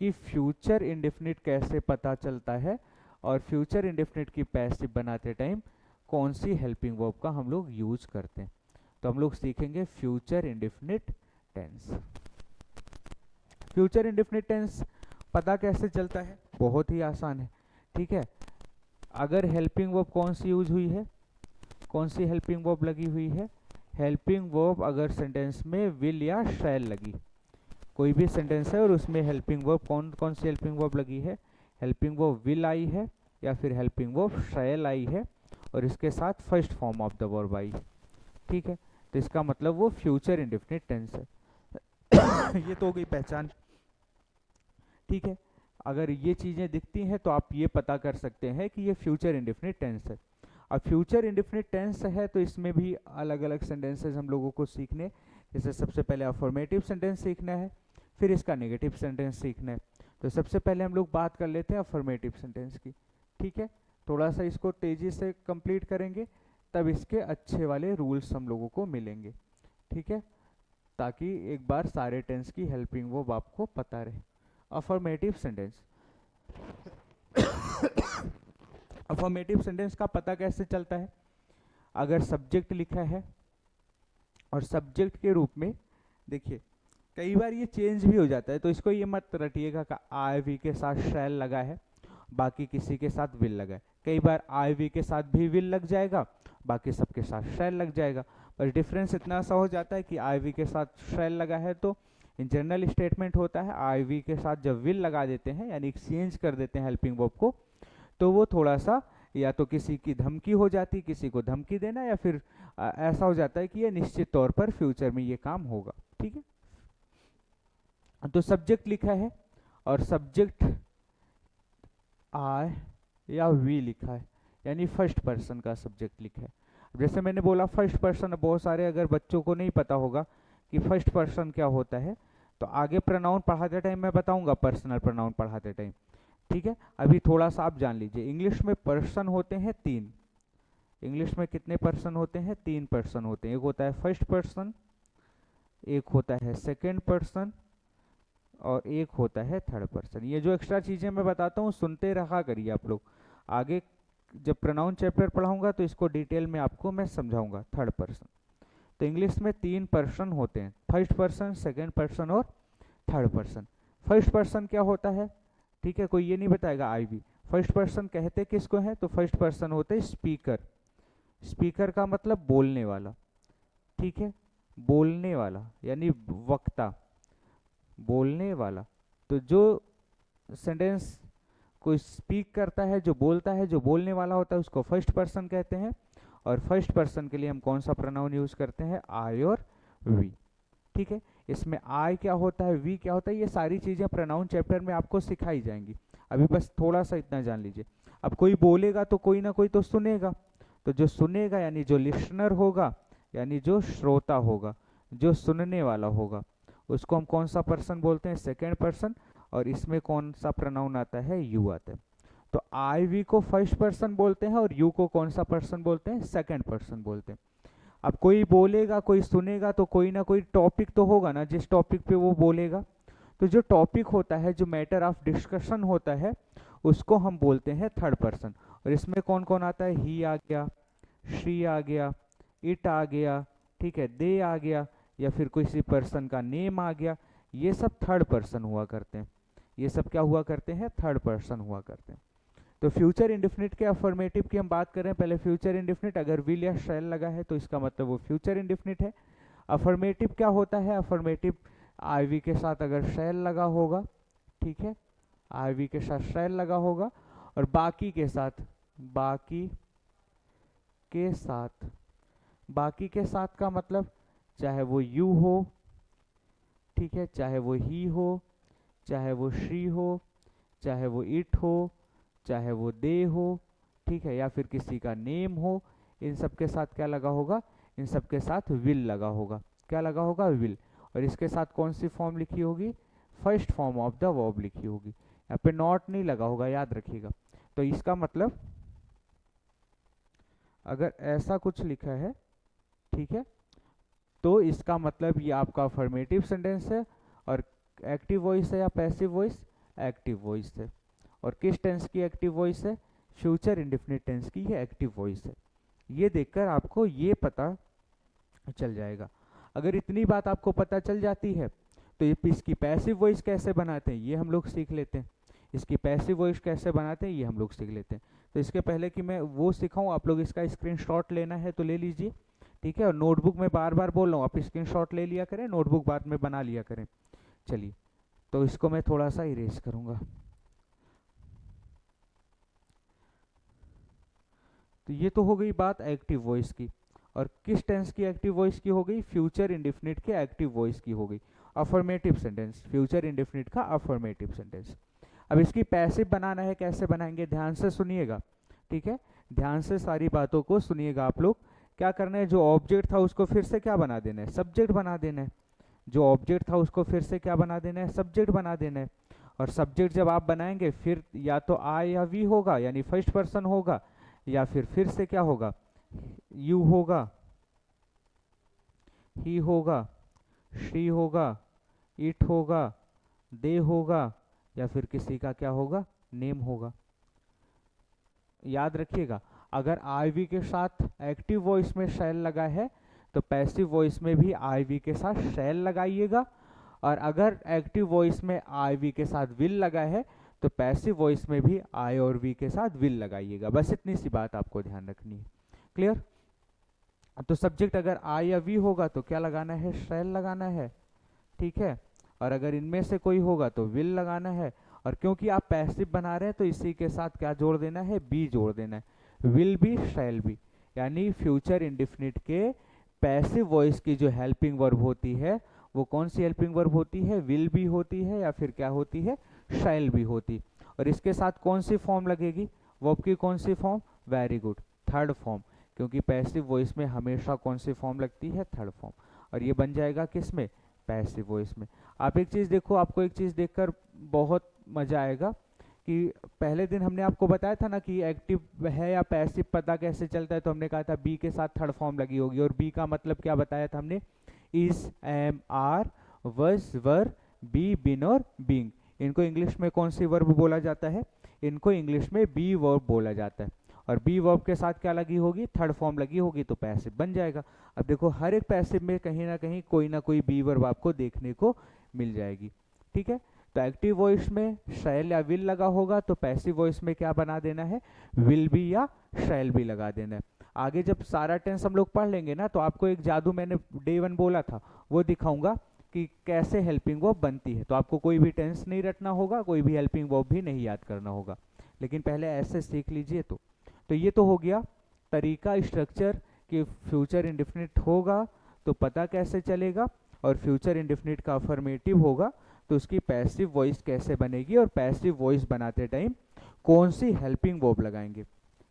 कि फ्यूचर इंडेफिनिट कैसे पता चलता है और फ्यूचर इंडेफिनिट की पैसिव बनाते टाइम कौन सी हेल्पिंग वर्ब का हम लोग यूज करते हैं। तो हम लोग सीखेंगे future indefinite tense. Future indefinite tense पता कैसे चलता है, बहुत ही आसान है, ठीक है। अगर हेल्पिंग वर्ब कौन सी यूज हुई है, कौन सी हेल्पिंग वर्ब लगी हुई है, हेल्पिंग वर्ब अगर सेंटेंस में विल या शैल लगी, कोई भी सेंटेंस है और उसमें हेल्पिंग वर्ब कौन सी हेल्पिंग वर्ब लगी है, हेल्पिंग वर्ब विल आई है या फिर हेल्पिंग वर्ब शैल आई है और इसके साथ first form of the verb I, ठीक है, तो इसका मतलब वो फ्यूचर इंडेफिनिट टेंस है। ये तो हो गई पहचान, ठीक है। अगर ये चीजें दिखती हैं तो आप ये पता कर सकते हैं कि ये फ्यूचर इंडेफिनिट टेंस है। अब फ्यूचर इंडेफिनिट टेंस है तो इसमें भी अलग अलग सेंटेंसेस हम लोगों को सीखने, जैसे सबसे पहले अफर्मेटिव सेंटेंस सीखना है, फिर इसका नेगेटिव सेंटेंस सीखना है। तो सबसे पहले हम लोग बात कर लेते हैं अफर्मेटिव सेंटेंस की, ठीक है। थोड़ा सा इसको तेजी से कंप्लीट करेंगे तब इसके अच्छे वाले रूल्स हम लोगों को मिलेंगे, ठीक है, ताकि एक बार सारे टेंस की हेल्पिंग वर्ब आपको पता रहे। अफर्मेटिव सेंटेंस, अफर्मेटिव सेंटेंस का पता कैसे चलता है, अगर सब्जेक्ट लिखा है और सब्जेक्ट के रूप में, देखिए कई बार ये चेंज भी हो जाता है, तो इसको ये मत रटिएगा कि आई वी के साथ शैल लगा है बाकी किसी के साथ विल लगा है। कई बार आई वी के साथ भी विल लग जाएगा, बाकी सबके साथ शैल लग जाएगा। बस डिफरेंस इतना सा हो जाता है कि आई वी के साथ शैल लगा है तो इन जनरल स्टेटमेंट होता है, आई वी के साथ जब विल लगा देते हैं यानी एक्सचेंज कर देते हैं हेल्पिंग वर्ब को, तो वो थोड़ा सा या तो किसी की धमकी हो जाती, किसी को धमकी देना, या फिर ऐसा हो जाता है कि ये निश्चित तौर पर फ्यूचर में ये काम होगा। ठीक है, तो सब्जेक्ट लिखा है और सब्जेक्ट आई या वी लिखा है, यानी फर्स्ट पर्सन का सब्जेक्ट लिखा है। जैसे मैंने बोला फर्स्ट पर्सन, बहुत सारे अगर बच्चों को नहीं पता होगा कि फर्स्ट पर्सन क्या होता है, तो आगे प्रोनाउन पढ़ाते टाइम मैं बताऊंगा, पर्सनल प्रोनाउन पढ़ाते टाइम। ठीक है, अभी थोड़ा सा आप जान लीजिए। इंग्लिश में पर्सन होते हैं 3। इंग्लिश में कितने पर्सन होते हैं? 3 पर्सन होते हैं। एक होता है फर्स्ट पर्सन, एक होता है सेकेंड पर्सन, और एक होता है थर्ड पर्सन। ये जो एक्स्ट्रा चीजें मैं बताता हूँ सुनते रहा करिए आप लोग, आगे जब प्रोनाउन चैप्टर पढ़ाऊंगा तो इसको डिटेल में आपको मैं समझाऊंगा। थर्ड पर्सन, तो इंग्लिश में 3 पर्सन होते हैं, फर्स्ट पर्सन, सेकेंड पर्सन और थर्ड पर्सन। फर्स्ट पर्सन क्या होता है? ठीक है, कोई ये नहीं बताएगा आई वी। फर्स्ट पर्सन कहते किसको है? तो फर्स्ट पर्सन होते स्पीकर। स्पीकर का मतलब बोलने वाला। ठीक है, बोलने वाला यानी वक्ता, बोलने वाला। तो जो सेंटेंस कोई स्पीक करता है, जो बोलता है, जो बोलने वाला होता है, उसको फर्स्ट पर्सन कहते हैं। और फर्स्ट पर्सन के लिए हम कौन सा प्रोनाउन यूज करते हैं? आई और वी। ठीक है, इसमें आई क्या होता है, वी क्या होता है, ये सारी चीजें प्रोनाउन चैप्टर में आपको सिखाई जाएंगी। अभी बस थोड़ा सा इतना जान लीजिए। अब कोई बोलेगा तो कोई ना कोई तो सुनेगा, तो जो सुनेगा यानी जो लिसनर होगा, यानी जो श्रोता होगा, जो सुनने वाला होगा, उसको हम कौन सा पर्सन बोलते हैं? Second person. और इसमें कौन सा प्रोनाउन आता है? यू आता है। तो आई वी को फर्स्ट पर्सन बोलते हैं और यू को कौन सा पर्सन बोलते हैं? सेकेंड पर्सन बोलते हैं। अब कोई बोलेगा, कोई सुनेगा, तो कोई ना कोई टॉपिक तो होगा ना जिस टॉपिक पे वो बोलेगा। तो जो टॉपिक होता है, जो मैटर ऑफ डिस्कशन होता है, उसको हम बोलते हैं थर्ड पर्सन। और इसमें कौन कौन आता है? ही आ गया, शी आ गया, इट आ गया, ठीक है, दे आ गया, या फिर किसी पर्सन का नेम आ गया। ये सब थर्ड पर्सन हुआ करते हैं। ये सब क्या हुआ करते हैं? थर्ड पर्सन हुआ करते हैं। तो फ्यूचर इंडेफिनिट के अफर्मेटिव की हम बात करें। पहले फ्यूचर इंडेफिनिट, अगर विल या शैल लगा है तो इसका मतलब वो फ्यूचर इंडेफिनिट है। अफर्मेटिव क्या होता है? अफर्मेटिव आई वी के साथ अगर शैल लगा होगा, ठीक है, आई वी के साथ शैल लगा होगा, और बाकी के साथ, बाकी के साथ, बाकी के साथ का मतलब चाहे वो यू हो, ठीक है, चाहे वो ही हो, चाहे वो शी हो, चाहे वो इट हो, चाहे वो दे हो, ठीक है, या फिर किसी का नेम हो, इन सब के साथ क्या लगा होगा? इन सब के साथ विल लगा होगा। क्या लगा होगा? विल। और इसके साथ कौन सी फॉर्म लिखी होगी? First form of the verb लिखी होगी। यहाँ पे नॉट नहीं लगा होगा, याद रखिएगा। तो इसका मतलब अगर ऐसा कुछ लिखा है, ठीक है, तो इसका मतलब ये आपका अफर्मेटिव सेंटेंस है। और एक्टिव वॉइस है या पैसिव वॉइस? एक्टिव वॉइस है। और किस टेंस की एक्टिव वॉइस है? फ्यूचर इंडेफिनिट टेंस की ये एक्टिव वॉइस है। ये देखकर आपको ये पता चल जाएगा। अगर इतनी बात आपको पता चल जाती है तो ये इसकी पैसिव वॉइस कैसे बनाते हैं ये हम लोग सीख लेते हैं। इसकी पैसिव वॉइस कैसे बनाते हैं ये हम लोग सीख लेते हैं। तो इसके पहले कि मैं वो सिखाऊं, आप लोग इसका स्क्रीनशॉट लेना है तो ले लीजिए, ठीक है। और नोटबुक में बार बार बोल रहा हूँ, आप स्क्रीनशॉट ले लिया करें, नोटबुक बाद में बना लिया करें। चलिए, तो इसको मैं थोड़ा सा इरेज करूंगा। तो ये तो हो गई बात एक्टिव वॉइस की। और किस टेंस की एक्टिव वॉइस की हो गई? फ्यूचर इंडेफिनिट के एक्टिव वॉइस की हो गई। अफर्मेटिव सेंटेंस, फ्यूचर इंडेफिनिट का अफर्मेटिव सेंटेंस। अब इसकी पैसिव बनाना है, कैसे बनाएंगे? ध्यान से सुनिएगा, ठीक है, ध्यान से सारी बातों को सुनिएगा आप लोग। क्या करना है? जो ऑब्जेक्ट था उसको फिर से क्या बना देना है? सब्जेक्ट बना देना है। जो ऑब्जेक्ट था उसको फिर से क्या बना देना है? सब्जेक्ट बना देना है। और सब्जेक्ट जब आप बनाएंगे फिर या तो आई या वी होगा, यानी फर्स्ट पर्सन होगा, या फिर से क्या होगा? यू होगा, ही होगा, शी होगा, इट होगा, दे होगा, या फिर किसी का क्या होगा? नेम होगा। याद रखिएगा, अगर आई वी के साथ एक्टिव वॉइस में शैल लगा है तो पैसिव वॉइस में भी आई वी के साथ शैल लगाइएगा। और अगर एक्टिव वॉइस में आई वी के साथ विल लगा है तो पैसिव वॉइस में भी आई और वी के साथ विल लगाइएगा। बस इतनी सी बात आपको ध्यान रखनी है। क्लियर? तो सब्जेक्ट अगर आई या वी होगा तो क्या लगाना है, शैल लगाना है, ठीक है। और अगर इनमें से कोई होगा तो विल लगाना है। और क्योंकि आप पैसिव बना रहे हैं तो इसी के साथ क्या जोड़ देना है, बी जोड़ देना है, विल बी शैल बी। यानी फ्यूचर इंडिफिनिट के पैसिव वॉइस की जो हेल्पिंग वर्ब होती है वो कौन सी हेल्पिंग वर्ब होती है, विल भी होती है या फिर क्या होती है, शैल भी होती। और इसके साथ कौन सी फॉर्म लगेगी, वर्ब की कौन सी form, very good, third form. क्योंकि पैसिव वॉइस में हमेशा कौन सी फॉर्म लगती है, थर्ड फॉर्म। और ये बन जाएगा किस में, पैसिव वॉइस में। आप एक चीज़ देखो, आपको एक चीज़ देखकर बहुत मजा आएगा कि पहले दिन हमने आपको बताया था ना कि एक्टिव है या पैसिव पता कैसे चलता है, तो हमने कहा था बी के साथ थर्ड फॉर्म लगी होगी। और बी का मतलब क्या बताया था हमने, इज, एम, आर, वस, वर, बी, बिन और बींग। इनको इंग्लिश में कौन सी वर्ब बोला जाता है, इनको इंग्लिश में बी वर्ब बोला जाता है। और बी वर्ब के साथ क्या लगी होगी, थर्ड फॉर्म लगी होगी, तो पैसिव बन जाएगा। अब देखो हर एक पैसिव में कहीं ना कोई बी वर्ब आपको देखने को मिल जाएगी, ठीक है। तो एक्टिव वॉइस में शैल या विल लगा होगा तो पैसिव वॉइस में क्या बना देना है, विल भी या शैल भी लगा देना है। आगे जब सारा टेंस हम लोग पढ़ लेंगे ना तो आपको एक जादू मैंने डे 1 बोला था वो दिखाऊंगा कि कैसे हेल्पिंग वर्ब बनती है। तो आपको कोई भी टेंस नहीं रटना होगा, कोई भी हेल्पिंग वर्ब भी नहीं याद करना होगा, लेकिन पहले ऐसे सीख लीजिए। तो ये तो हो गया तरीका, स्ट्रक्चर कि फ्यूचर इंडेफिनिट होगा तो पता कैसे चलेगा, और फ्यूचर इंडेफिनिट का अफर्मेटिव होगा तो उसकी पैसिव वॉइस कैसे बनेगी, और पैसिव वॉइस बनाते टाइम कौन सी हेल्पिंग वर्ब लगाएंगे।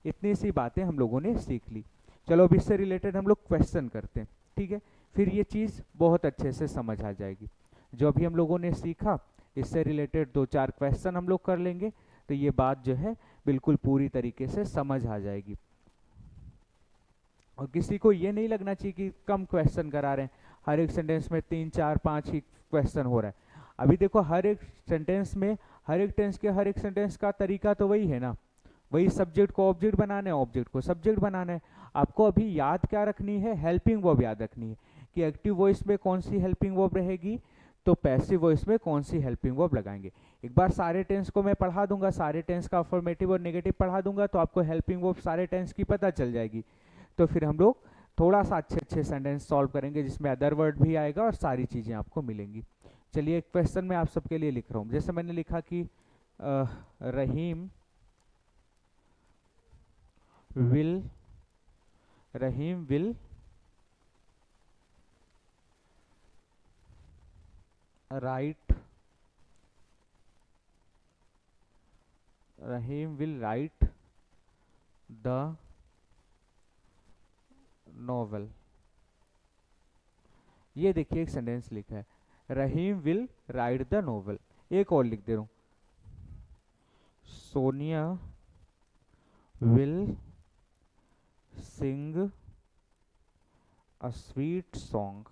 इतनी सी बातें हम लोगों ने सीख ली। चलो अब इससे रिलेटेड हम लोग क्वेश्चन करते हैं, ठीक है। फिर ये चीज़ बहुत अच्छे से समझ आ जाएगी। जो अभी हम लोगों ने सीखा इससे रिलेटेड 2-4 क्वेश्चन हम लोग कर लेंगे तो ये बात जो है बिल्कुल पूरी तरीके से समझ आ जाएगी। और किसी को ये नहीं लगना चाहिए कि कम क्वेश्चन करा रहे हैं, हर एक सेंटेंस में 3-4-5 ही क्वेश्चन हो रहा है। अभी देखो हर एक सेंटेंस में, हर एक टेंस के हर एक सेंटेंस का तरीका तो वही है ना, वही सब्जेक्ट को ऑब्जेक्ट बनाना है, ऑब्जेक्ट को सब्जेक्ट बनाना है। आपको अभी याद क्या रखनी है, हेल्पिंग वर्ब याद रखनी है कि एक्टिव वॉइस में कौन सी हेल्पिंग वर्ब रहेगी तो पैसिव वॉइस में कौन सी हेल्पिंग वर्ब लगाएंगे। एक बार सारे टेंस को मैं पढ़ा दूंगा, सारे टेंस का अफर्मेटिव और नेगेटिव पढ़ा दूंगा तो आपको हेल्पिंग वर्ब सारे टेंस की पता चल जाएगी। तो फिर हम लोग थोड़ा सा अच्छे अच्छे सेंटेंस सॉल्व करेंगे जिसमें अदर वर्ड भी आएगा और सारी चीज़ें आपको मिलेंगी। चलिए एक क्वेश्चन मैं आप सबके लिए लिख रहा हूँ। जैसे मैंने लिखा कि रहीम विल राइट द नॉवल। ये देखिए एक सेंटेंस लिखा है, रहीम विल राइट द नॉवल। एक और लिख दे रहा हूं, Sonia will sing a sweet song.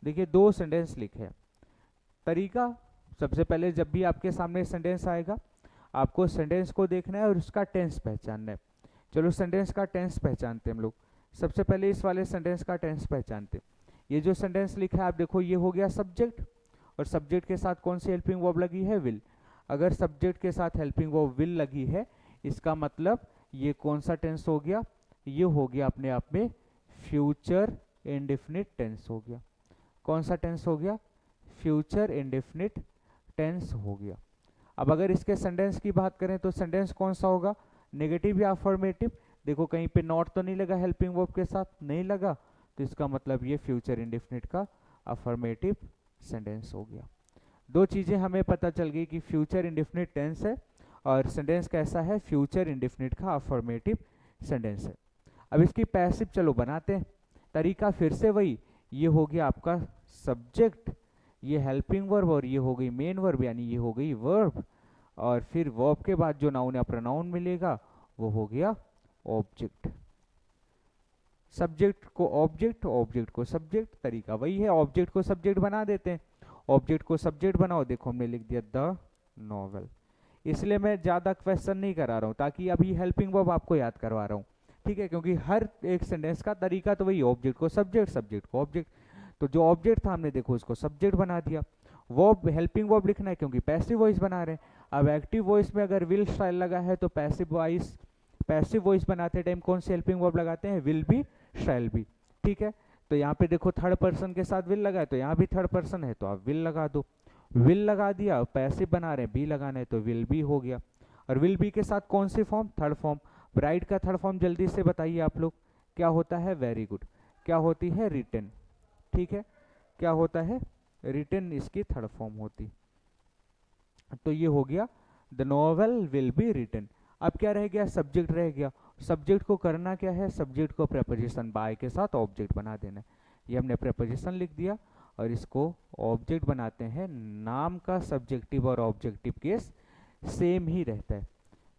देखिए 2 सेंटेंस लिखे हैं। तरीका, सबसे पहले जब भी आपके सामने सेंटेंस आएगा आपको सेंटेंस को देखना है और उसका टेंस पहचानना है। चलो सेंटेंस का टेंस पहचानते हैं हम लोग। सबसे पहले इस वाले सेंटेंस का टेंस पहचानते हैं। ये जो सेंटेंस लिखा है आप देखो, ये हो गया सब्जेक्ट, और सब्जेक्ट के साथ कौन सी हेल्पिंग वर्ब लगी है, विल। अगर सब्जेक्ट के साथ हेल्पिंग वर्ब विल लगी है इसका मतलब ये कौन सा टेंस हो गया, ये हो गया अपने आप में फ्यूचर इंडेफिनिट टेंस हो गया। कौन सा टेंस हो गया, फ्यूचर इंडेफिनिट टेंस हो गया। अब अगर इसके सेंटेंस की बात करें तो सेंटेंस कौन सा होगा, नेगेटिव या अफर्मेटिव। देखो कहीं पे नॉट तो नहीं लगा हेल्पिंग वर्ब के साथ, नहीं लगा, तो इसका मतलब ये फ्यूचर इंडेफिनिट का अफर्मेटिव सेंटेंस हो गया। 2 चीजें हमें पता चल गई कि फ्यूचर इंडेफिनिट टेंस है और सेंटेंस कैसा है, फ्यूचर इंडेफिनिट का अफर्मेटिव सेंटेंस है। अब इसकी पैसिव चलो बनाते हैं। तरीका फिर से वही, ये हो गया आपका सब्जेक्ट, ये हेल्पिंग वर्ब और ये हो गई मेन वर्ब, यानी ये हो गई वर्ब, और फिर वर्ब के बाद जो नाउन या प्रोनाउन मिलेगा वो हो गया ऑब्जेक्ट। सब्जेक्ट को ऑब्जेक्ट, ऑब्जेक्ट को सब्जेक्ट, तरीका वही है, ऑब्जेक्ट को सब्जेक्ट बना देते हैं। ऑब्जेक्ट को सब्जेक्ट बनाओ, देखो हमने लिख दिया द नॉवल। इसलिए मैं ज्यादा क्वेश्चन नहीं करा रहा हूँ, ताकि अभी हेल्पिंग वर्ब आपको याद करवा रहा हूँ, ठीक है। क्योंकि हर एक सेंटेंस का तरीका तो वही, ऑब्जेक्ट को सब्जेक्ट, सब्जेक्ट को ऑब्जेक्ट। तो जो ऑब्जेक्ट था हमने देखो उसको सब्जेक्ट बना दिया। वर्ब, हेल्पिंग वर्ब लिखना है क्योंकि पैसिव वॉइस बना रहे हैं। अब एक्टिव वॉइस में अगर विल स्टाइल लगा है तो पैसिव वॉइस, पैसिव वॉइस बनाते टाइम कौन सी हेल्पिंग वर्ब लगाते हैं, विल बी, शैल बी। ठीक है, तो यहाँ पे देखो थर्ड पर्सन के साथ विल लगा है, तो यहाँ भी थर्ड पर्सन है तो आप विल लगा दो। विल लगा दिया, पैसिव बना रहे हैं, बी लगाना है तो विल बी हो गया। और विल बी के साथ कौन सी फॉर्म, थर्ड फॉर्म। राइट का थर्ड फॉर्म जल्दी से बताइए आप लोग, क्या होता है, वेरी गुड, क्या होती है, रिटन। ठीक है, क्या होता है, रिटन इसकी थर्ड फॉर्म होती। तो ये हो गया the novel will be written. अब क्या रह गया, सब्जेक्ट रह गया। सब्जेक्ट को करना क्या है, सब्जेक्ट को प्रेपोजिशन बाय के साथ ऑब्जेक्ट बना देना है। ये हमने प्रेपोजिशन लिख दिया और इसको ऑब्जेक्ट बनाते हैं। नाम का सब्जेक्टिव और ऑब्जेक्टिव केस सेम ही रहता है,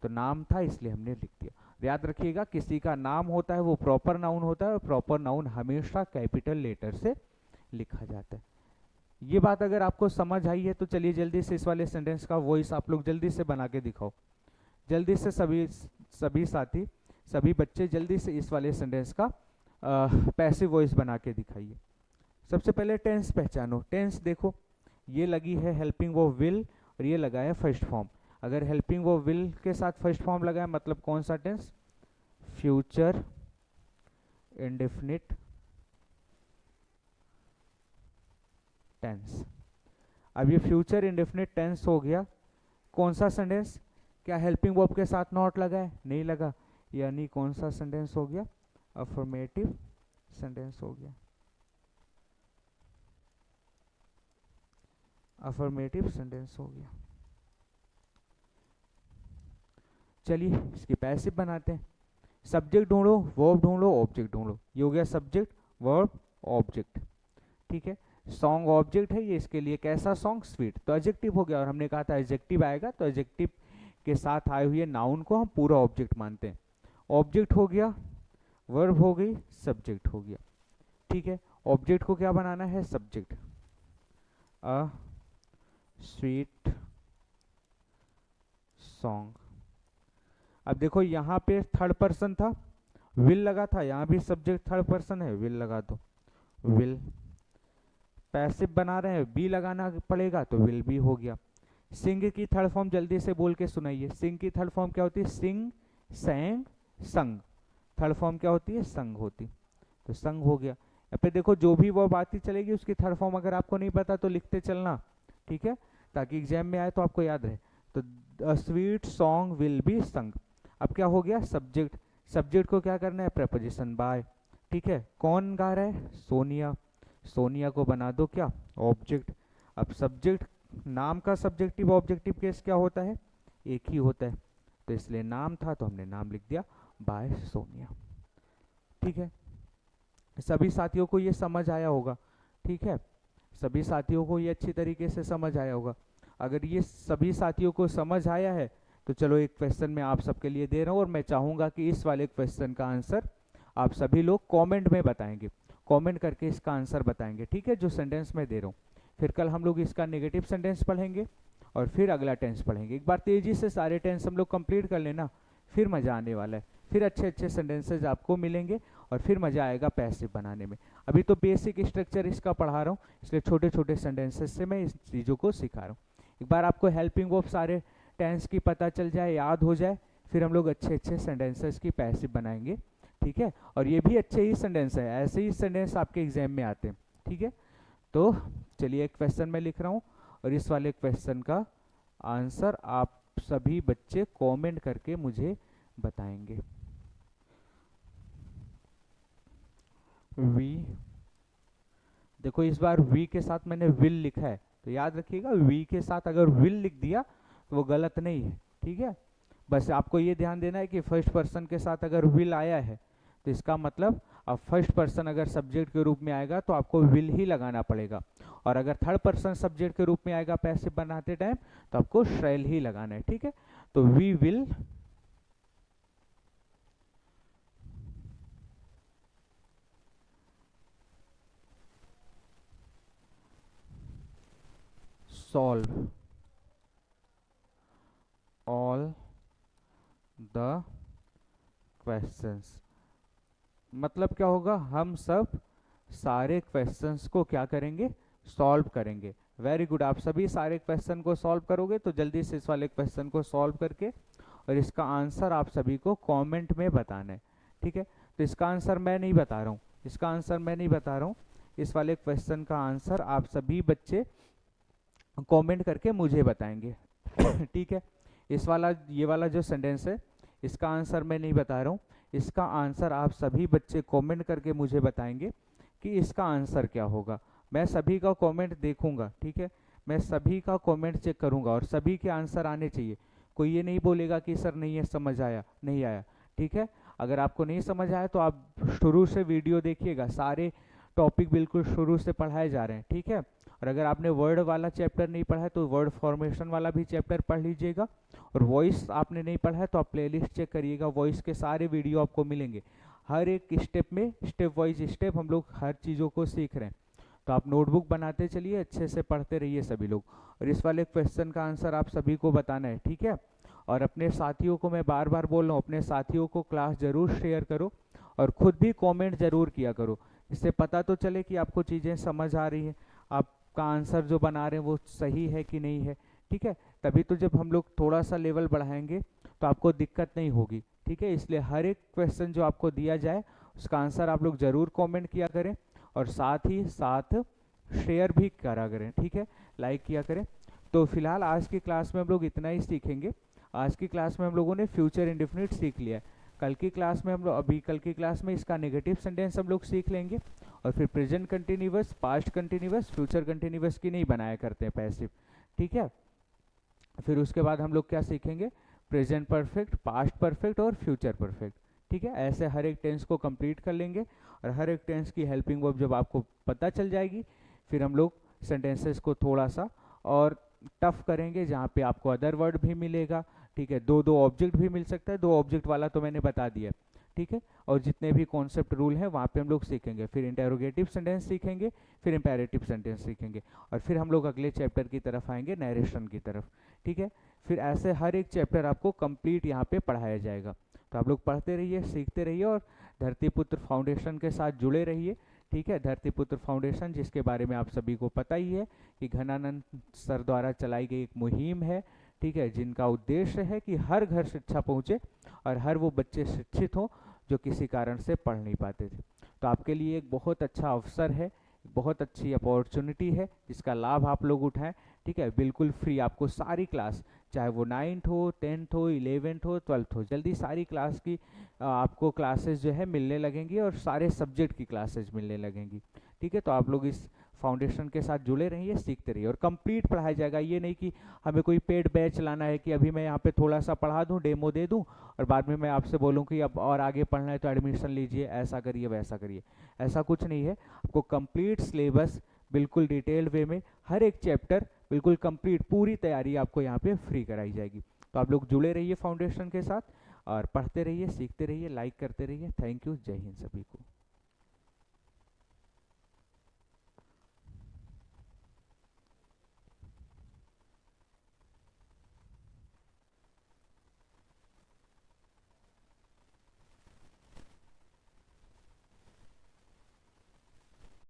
तो नाम था इसलिए हमने लिख दिया। याद रखिएगा, किसी का नाम होता है वो प्रॉपर नाउन होता है, और प्रॉपर नाउन हमेशा कैपिटल लेटर से लिखा जाता है। ये बात अगर आपको समझ आई है तो चलिए जल्दी से इस वाले सेंटेंस का वॉइस आप लोग जल्दी से बना के दिखाओ। जल्दी से सभी साथी, सभी बच्चे जल्दी से इस वाले सेंटेंस का पैसिव वॉइस बना के दिखाइए। सबसे पहले टेंस पहचानो। टेंस देखो, ये लगी है हेल्पिंग वर्ब विल और ये लगा है फर्स्ट फॉर्म। अगर हेल्पिंग वर्ब विल के साथ फर्स्ट फॉर्म लगा है मतलब कौन सा टेंस, फ्यूचर इंडेफिनिट टेंस। अब ये फ्यूचर इंडेफिनिट टेंस हो गया। कौन सा सेंटेंस, क्या हेल्पिंग वर्ब के साथ नॉट लगा है, नहीं लगा, यानी कौन सा सेंटेंस हो गया, अफर्मेटिव सेंटेंस हो गया। अफर्मेटिव सेंटेंस हो गया। चलिए इसकी पैसिव बनाते हैं। सब्जेक्ट ढूंढो, वर्ब ढूंढो, ऑब्जेक्ट ढूंढो। ये हो गया सब्जेक्ट, वर्ब, ऑब्जेक्ट। ठीक है, सॉन्ग ऑब्जेक्ट है ये, इसके लिए कैसा सॉन्ग, स्वीट, तो एडजेक्टिव हो गया। और हमने कहा था एडजेक्टिव आएगा तो एडजेक्टिव के साथ आए हुए नाउन को हम पूरा ऑब्जेक्ट मानते हैं। ऑब्जेक्ट हो गया, वर्ब हो गई, सब्जेक्ट हो गया। ठीक है, ऑब्जेक्ट को क्या बनाना है, सब्जेक्ट, अ स्वीट सॉन्ग। अब देखो यहाँ पे थर्ड पर्सन था, विल लगा था, यहाँ भी सब्जेक्ट थर्ड पर्सन है, विल लगा दो, विल। पैसिव बना रहे हैं, बी लगाना पड़ेगा तो विल बी हो गया। सिंग की थर्ड फॉर्म जल्दी से बोल के सुनाइए। सिंग की थर्ड फॉर्म क्या होती है, सिंग, सैंग, संग। थर्ड फॉर्म क्या होती है, संग होती, तो संग हो गया। यहाँ पे देखो जो भी वर्ब आती चलेगी उसकी थर्ड फॉर्म अगर आपको नहीं पता तो लिखते चलना, ठीक है, ताकि एग्जाम में आए तो आपको याद रहे। तो स्वीट सॉन्ग विल बी संग। अब क्या हो गया, सब्जेक्ट। सब्जेक्ट को क्या करना है, प्रेपोजिशन बाय। ठीक है, कौन गा रहा है, सोनिया। सोनिया को बना दो क्या, ऑब्जेक्ट। अब सब्जेक्ट, नाम का सब्जेक्टिव ऑब्जेक्टिव केस क्या होता है, एक ही होता है, तो इसलिए नाम था तो हमने नाम लिख दिया, बाय सोनिया। ठीक है, सभी साथियों को ये समझ आया होगा। ठीक है, सभी साथियों को ये अच्छी तरीके से समझ आया होगा। अगर ये सभी साथियों को समझ आया है तो चलो एक क्वेश्चन मैं आप सबके लिए दे रहा हूँ, और मैं चाहूंगा कि इस वाले क्वेश्चन का आंसर आप सभी लोग कमेंट में बताएंगे, कमेंट करके इसका आंसर बताएंगे। ठीक है, जो सेंटेंस मैं दे रहा हूँ। फिर कल हम लोग इसका नेगेटिव सेंटेंस पढ़ेंगे और फिर अगला टेंस पढ़ेंगे। एक बार तेजी से सारे टेंस हम लोग कंप्लीट कर लेना, फिर मजा आने वाला है, फिर अच्छे अच्छे सेंटेंसेज आपको मिलेंगे और फिर मजा आएगा पैसिव बनाने में। अभी तो बेसिक स्ट्रक्चर इसका पढ़ा रहा हूँ, इसलिए छोटे छोटे सेंटेंसेस से मैं इस चीज़ों को सिखा रहा हूँ। एक बार आपको हेल्पिंग वर्ब सारे टेंस की पता चल जाए, याद हो जाए, फिर हम लोग अच्छे अच्छे सेंटेंसेस की पैसिव बनाएंगे। ठीक है, और ये भी अच्छे ही सेंटेंस है, ऐसे ही सेंटेंस आपके एग्जाम में आते हैं। ठीक है, तो चलिए एक क्वेश्चन मैं लिख रहा हूँ और इस वाले क्वेश्चन का आंसर आप सभी बच्चे कमेंट करके मुझे बताएंगे। वी, देखो इस बार वी के साथ मैंने विल लिखा है, तो याद रखिएगा वी के साथ अगर विल लिख दिया तो वो गलत नहीं है। ठीक है, बस आपको ये ध्यान देना है कि फर्स्ट पर्सन के साथ अगर विल आया है तो इसका मतलब अब फर्स्ट पर्सन अगर सब्जेक्ट के रूप में आएगा तो आपको विल ही लगाना पड़ेगा, और अगर थर्ड पर्सन सब्जेक्ट के रूप में आएगा पैसिव बनाते टाइम तो आपको शैल ही लगाना है। ठीक है, तो we will solve all the questions. मतलब क्या होगा, हम सब सारे क्वेश्चंस को क्या करेंगे, सॉल्व करेंगे। वेरी गुड, आप सभी सारे क्वेश्चन को सॉल्व करोगे, तो जल्दी से इस वाले क्वेश्चन को सॉल्व करके और इसका आंसर आप सभी को कमेंट में बताना है, ठीक है। तो इसका आंसर मैं नहीं बता रहा हूँ, इसका आंसर मैं नहीं बता रहा हूँ, इस वाले क्वेश्चन का आंसर आप सभी बच्चे कमेंट करके मुझे बताएंगे ठीक है। इस वाला ये वाला जो सेंटेंस है इसका आंसर मैं नहीं बता रहा हूँ, इसका आंसर आप सभी बच्चे कमेंट करके मुझे बताएंगे कि इसका आंसर क्या होगा। मैं सभी का कमेंट देखूंगा, ठीक है, मैं सभी का कमेंट चेक करूंगा और सभी के आंसर आने चाहिए। कोई ये नहीं बोलेगा कि सर नहीं है, समझ आया नहीं आया, ठीक है। अगर आपको नहीं समझ आया तो आप शुरू से वीडियो देखिएगा, सारे टॉपिक बिल्कुल शुरू से पढ़ाए जा रहे हैं, ठीक है। और अगर आपने वर्ड वाला चैप्टर नहीं पढ़ा है तो वर्ड फॉर्मेशन वाला भी चैप्टर पढ़ लीजिएगा। और वॉइस आपने नहीं पढ़ा है तो आप प्लेलिस्ट चेक करिएगा, वॉइस के सारे वीडियो आपको मिलेंगे। हर एक स्टेप में स्टेप वाइज स्टेप हम लोग हर चीज़ों को सीख रहे हैं। तो आप नोटबुक बनाते चलिए, अच्छे से पढ़ते रहिए सभी लोग। और इस वाले क्वेश्चन का आंसर आप सभी को बताना है, ठीक है। और अपने साथियों को मैं बार बार बोल रहा हूँ, अपने साथियों को क्लास ज़रूर शेयर करो और खुद भी कमेंट ज़रूर किया करो, इससे पता तो चले कि आपको चीज़ें समझ आ रही हैं, आपका आंसर जो बना रहे हैं वो सही है कि नहीं है, ठीक है। तभी तो जब हम लोग थोड़ा सा लेवल बढ़ाएंगे तो आपको दिक्कत नहीं होगी, ठीक है। इसलिए हर एक क्वेश्चन जो आपको दिया जाए उसका आंसर आप लोग ज़रूर कमेंट किया करें और साथ ही साथ शेयर भी करा करें, ठीक है, लाइक किया करें। तो फिलहाल आज की क्लास में हम लोग इतना ही सीखेंगे। आज की क्लास में हम लोगों ने फ्यूचर इंडेफिनिट सीख लिया है। कल की क्लास में हम लोग कल की क्लास में इसका नेगेटिव सेंटेंस हम लोग सीख लेंगे और फिर present continuous, past continuous, future continuous की नहीं बनाया करते हैं पैसिव, ठीक है। फिर उसके बाद हम लोग क्या सीखेंगे, प्रेजेंट परफेक्ट, पास्ट परफेक्ट और फ्यूचर परफेक्ट, ठीक है। ऐसे हर एक टेंस को कंप्लीट कर लेंगे और हर एक टेंस की हेल्पिंग वर्ब जब आपको पता चल जाएगी फिर हम लोग सेंटेंसेस को थोड़ा सा और टफ करेंगे, जहाँ पे आपको अदर वर्ड भी मिलेगा, ठीक है। दो ऑब्जेक्ट भी मिल सकता है, 2 ऑब्जेक्ट वाला तो मैंने बता दिया, ठीक है। और जितने भी कॉन्सेप्ट रूल हैं वहाँ पे हम लोग सीखेंगे। फिर इंटेरोगेटिव सेंटेंस सीखेंगे, फिर इंपेरेटिव सेंटेंस सीखेंगे और फिर हम लोग अगले चैप्टर की तरफ आएंगे, नरेशन की तरफ, ठीक है। फिर ऐसे हर एक चैप्टर आपको कंप्लीट यहाँ पे पढ़ाया जाएगा। तो आप लोग पढ़ते रहिए, सीखते रहिए और धरतीपुत्र फाउंडेशन के साथ जुड़े रहिए, ठीक है। धरतीपुत्र फाउंडेशन जिसके बारे में आप सभी को पता ही है कि घनानंद सर द्वारा चलाई गई एक मुहिम है, ठीक है, जिनका उद्देश्य है कि हर घर शिक्षा पहुँचे और हर वो बच्चे शिक्षित हों जो किसी कारण से पढ़ नहीं पाते थे। तो आपके लिए एक बहुत अच्छा अवसर है, बहुत अच्छी अपॉर्चुनिटी है जिसका लाभ आप लोग उठाएं, ठीक है। बिल्कुल फ्री आपको सारी क्लास, चाहे वो 9th हो, 10th हो, 11th हो, 12th हो, जल्दी सारी क्लास की आपको क्लासेस जो है मिलने लगेंगी और सारे सब्जेक्ट की क्लासेस मिलने लगेंगी, ठीक है। तो आप लोग इस फाउंडेशन के साथ जुड़े रहिए, सीखते रहिए और कंप्लीट पढ़ाया जाएगा। ये नहीं कि हमें कोई पेड बैच लाना है कि अभी मैं यहाँ पे थोड़ा सा पढ़ा दूँ, डेमो दे दूँ और बाद में मैं आपसे बोलूँ कि अब और आगे पढ़ना है तो एडमिशन लीजिए, ऐसा करिए वैसा करिए, ऐसा कुछ नहीं है। आपको कंप्लीट सिलेबस बिल्कुल डिटेल्ड वे में हर एक चैप्टर बिल्कुल कंप्लीट पूरी तैयारी आपको यहाँ पे फ्री कराई जाएगी। तो आप लोग जुड़े रहिए फाउंडेशन के साथ और पढ़ते रहिए, सीखते रहिए, लाइक करते रहिए। थैंक यू, जय हिंद सभी को।